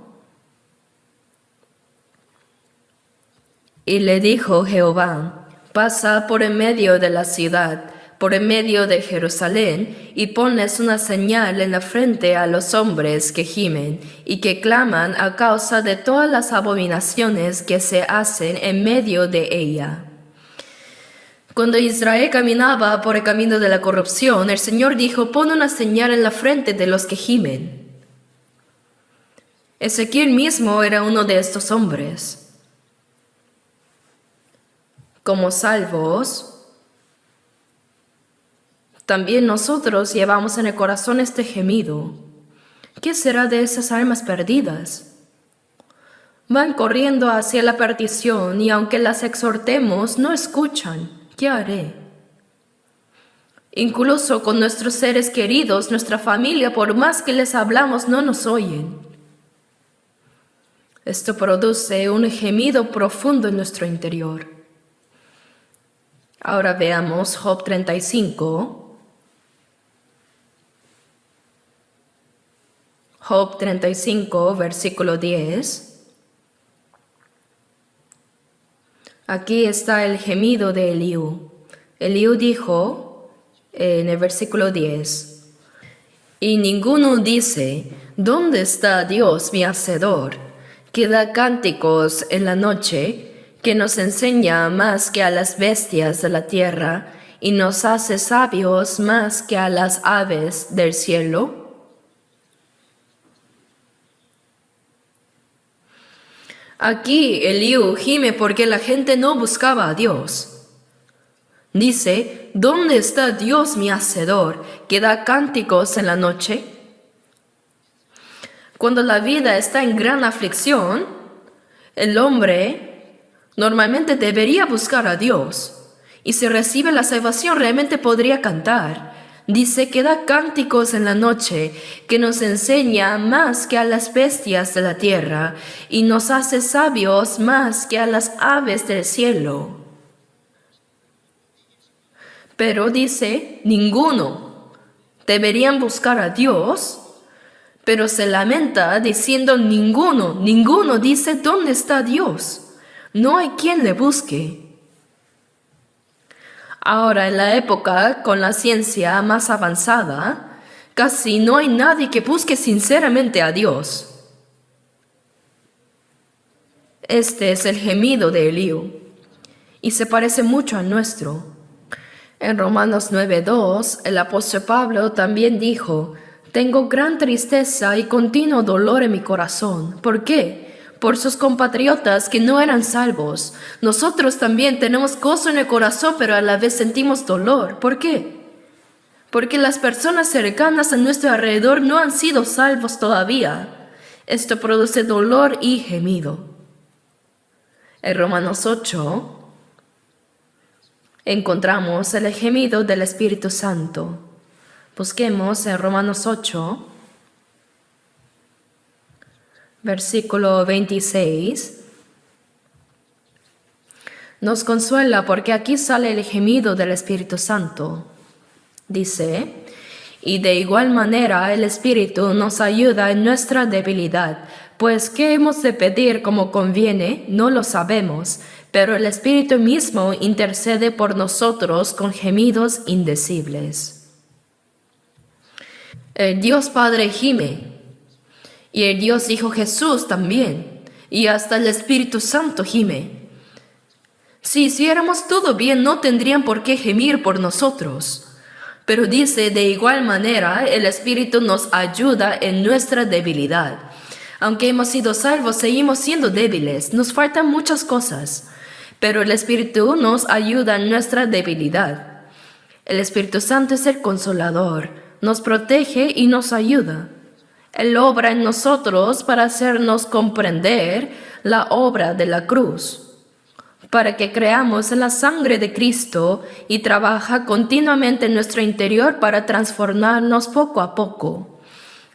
Y le dijo Jehová, pasa por en medio de la ciudad, por en medio de Jerusalén, y ponles una señal en la frente a los hombres que gimen y que claman a causa de todas las abominaciones que se hacen en medio de ella. Cuando Israel caminaba por el camino de la corrupción, el Señor dijo, pon una señal en la frente de los que gimen. Ezequiel mismo era uno de estos hombres. Como salvos, también nosotros llevamos en el corazón este gemido. ¿Qué será de esas almas perdidas? Van corriendo hacia la perdición y aunque las exhortemos, no escuchan. ¿Qué haré? Incluso con nuestros seres queridos, nuestra familia, por más que les hablamos, no nos oyen. Esto produce un gemido profundo en nuestro interior. Ahora veamos Job 35. Job 35, versículo 10. Aquí está el gemido de Eliú. Eliú dijo en el versículo 10, y ninguno dice, ¿dónde está Dios mi hacedor, que da cánticos en la noche, que nos enseña más que a las bestias de la tierra y nos hace sabios más que a las aves del cielo? Aquí Eliú gime porque la gente no buscaba a Dios. Dice, ¿dónde está Dios mi hacedor, que da cánticos en la noche? Cuando la vida está en gran aflicción, el hombre normalmente debería buscar a Dios, y si recibe la salvación realmente podría cantar. Dice que da cánticos en la noche, que nos enseña más que a las bestias de la tierra y nos hace sabios más que a las aves del cielo. Pero dice, ninguno. Deberían buscar a Dios, pero se lamenta diciendo ninguno dice dónde está Dios. No hay quien le busque. Ahora, en la época con la ciencia más avanzada, casi no hay nadie que busque sinceramente a Dios. Este es el gemido de Eliú, y se parece mucho al nuestro. En Romanos 9:2, el apóstol Pablo también dijo, «Tengo gran tristeza y continuo dolor en mi corazón». ¿Por qué? Por sus compatriotas que no eran salvos. Nosotros también tenemos gozo en el corazón, pero a la vez sentimos dolor. ¿Por qué? Porque las personas cercanas a nuestro alrededor no han sido salvos todavía. Esto produce dolor y gemido. En Romanos 8 encontramos el gemido del Espíritu Santo. Busquemos en Romanos 8, versículo 26. Nos consuela porque aquí sale el gemido del Espíritu Santo. Dice, y de igual manera el Espíritu nos ayuda en nuestra debilidad, pues ¿qué hemos de pedir como conviene? No lo sabemos, pero el Espíritu mismo intercede por nosotros con gemidos indecibles. El Dios Padre gime, y el Dios Hijo Jesús también, y hasta el Espíritu Santo gime. Si hiciéramos todo bien, no tendrían por qué gemir por nosotros. Pero dice, de igual manera, el Espíritu nos ayuda en nuestra debilidad. Aunque hemos sido salvos, seguimos siendo débiles, nos faltan muchas cosas, pero el Espíritu nos ayuda en nuestra debilidad. El Espíritu Santo es el consolador, nos protege y nos ayuda. Él obra en nosotros para hacernos comprender la obra de la cruz, para que creamos en la sangre de Cristo y trabaja continuamente en nuestro interior para transformarnos poco a poco.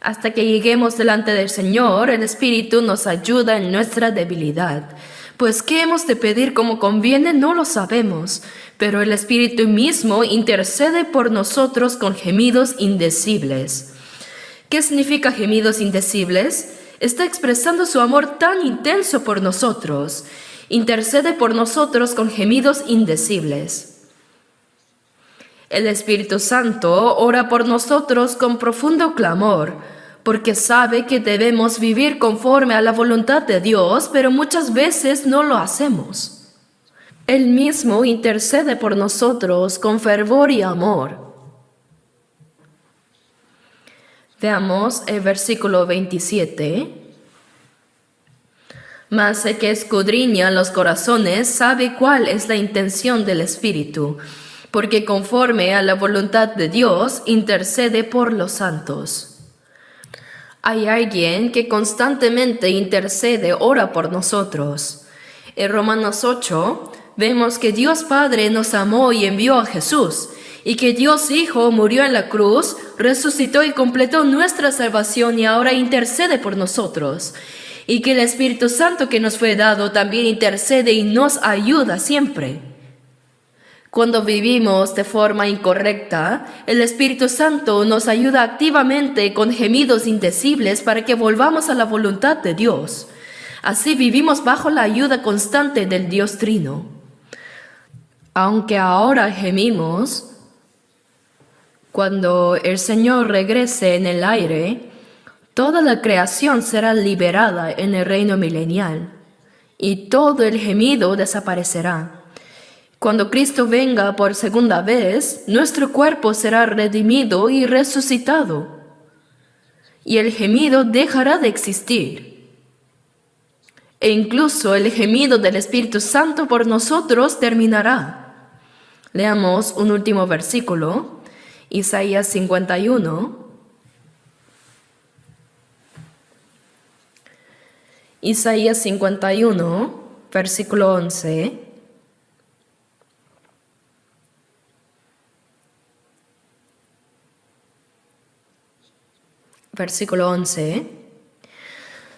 Hasta que lleguemos delante del Señor, el Espíritu nos ayuda en nuestra debilidad. Pues ¿qué hemos de pedir como conviene? No lo sabemos, pero el Espíritu mismo intercede por nosotros con gemidos indecibles. ¿Qué significa gemidos indecibles? Está expresando su amor tan intenso por nosotros. Intercede por nosotros con gemidos indecibles. El Espíritu Santo ora por nosotros con profundo clamor, porque sabe que debemos vivir conforme a la voluntad de Dios, pero muchas veces no lo hacemos. Él mismo intercede por nosotros con fervor y amor. Veamos el versículo 27. Mas el que escudriña los corazones sabe cuál es la intención del Espíritu, porque conforme a la voluntad de Dios intercede por los santos. Hay alguien que constantemente intercede, ora por nosotros. En Romanos 8 vemos que Dios Padre nos amó y envió a Jesús, y que Dios Hijo murió en la cruz, resucitó y completó nuestra salvación y ahora intercede por nosotros. Y que el Espíritu Santo que nos fue dado también intercede y nos ayuda siempre. Cuando vivimos de forma incorrecta, el Espíritu Santo nos ayuda activamente con gemidos indecibles para que volvamos a la voluntad de Dios. Así vivimos bajo la ayuda constante del Dios Trino. Aunque ahora gemimos, cuando el Señor regrese en el aire, toda la creación será liberada en el reino milenial y todo el gemido desaparecerá. Cuando Cristo venga por segunda vez, nuestro cuerpo será redimido y resucitado, y el gemido dejará de existir. E incluso el gemido del Espíritu Santo por nosotros terminará. Leamos un último versículo, Isaías 51. Isaías 51, versículo 11. Versículo 11.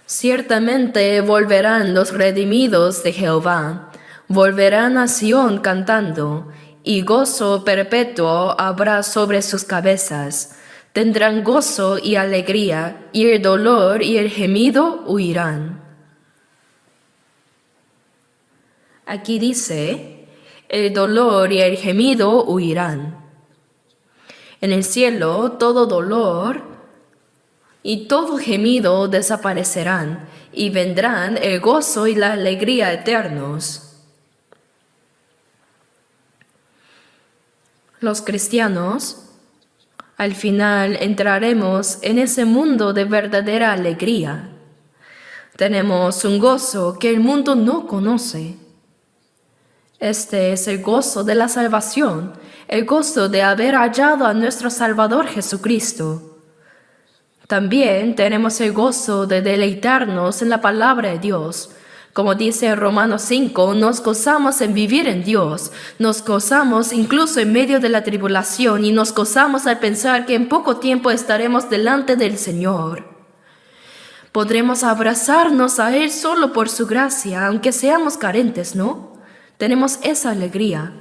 Ciertamente volverán los redimidos de Jehová, volverán a Sión cantando, y gozo perpetuo habrá sobre sus cabezas. Tendrán gozo y alegría, y el dolor y el gemido huirán. Aquí dice, el dolor y el gemido huirán. En el cielo todo dolor y todo gemido desaparecerán, y vendrán el gozo y la alegría eternos. Los cristianos, al final entraremos en ese mundo de verdadera alegría. Tenemos un gozo que el mundo no conoce. Este es el gozo de la salvación, el gozo de haber hallado a nuestro Salvador Jesucristo. También tenemos el gozo de deleitarnos en la palabra de Dios. Como dice en Romanos 5, nos gozamos en vivir en Dios, nos gozamos incluso en medio de la tribulación y nos gozamos al pensar que en poco tiempo estaremos delante del Señor. Podremos abrazarnos a Él solo por su gracia, aunque seamos carentes, ¿no? Tenemos esa alegría.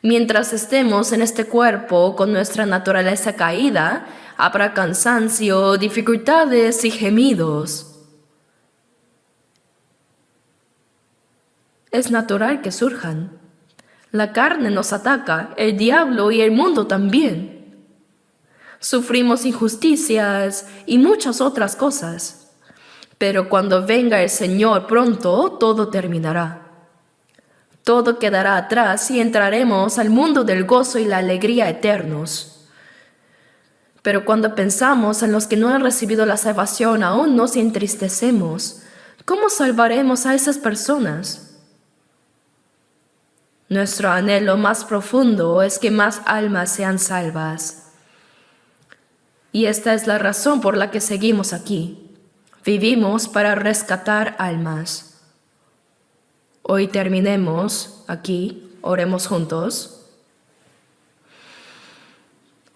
Mientras estemos en este cuerpo con nuestra naturaleza caída, habrá cansancio, dificultades y gemidos. Es natural que surjan. La carne nos ataca, el diablo y el mundo también. Sufrimos injusticias y muchas otras cosas. Pero cuando venga el Señor pronto, todo terminará. Todo quedará atrás y entraremos al mundo del gozo y la alegría eternos. Pero cuando pensamos en los que no han recibido la salvación, aún nos entristecemos. ¿Cómo salvaremos a esas personas? Nuestro anhelo más profundo es que más almas sean salvas. Y esta es la razón por la que seguimos aquí. Vivimos para rescatar almas. Hoy terminemos aquí, oremos juntos.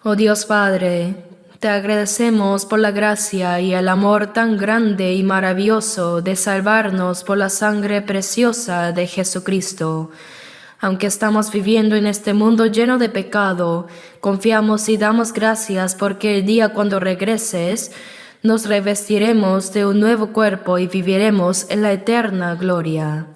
Oh Dios Padre, te agradecemos por la gracia y el amor tan grande y maravilloso de salvarnos por la sangre preciosa de Jesucristo. Aunque estamos viviendo en este mundo lleno de pecado, confiamos y damos gracias porque el día cuando regreses, nos revestiremos de un nuevo cuerpo y viviremos en la eterna gloria.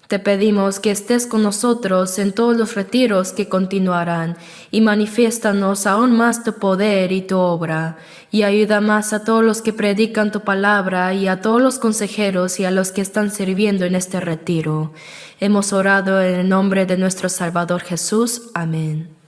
Te pedimos que estés con nosotros en todos los retiros que continuarán y manifiéstanos aún más tu poder y tu obra, y ayuda más a todos los que predican tu palabra y a todos los consejeros y a los que están sirviendo en este retiro. Hemos orado en el nombre de nuestro Salvador Jesús. Amén.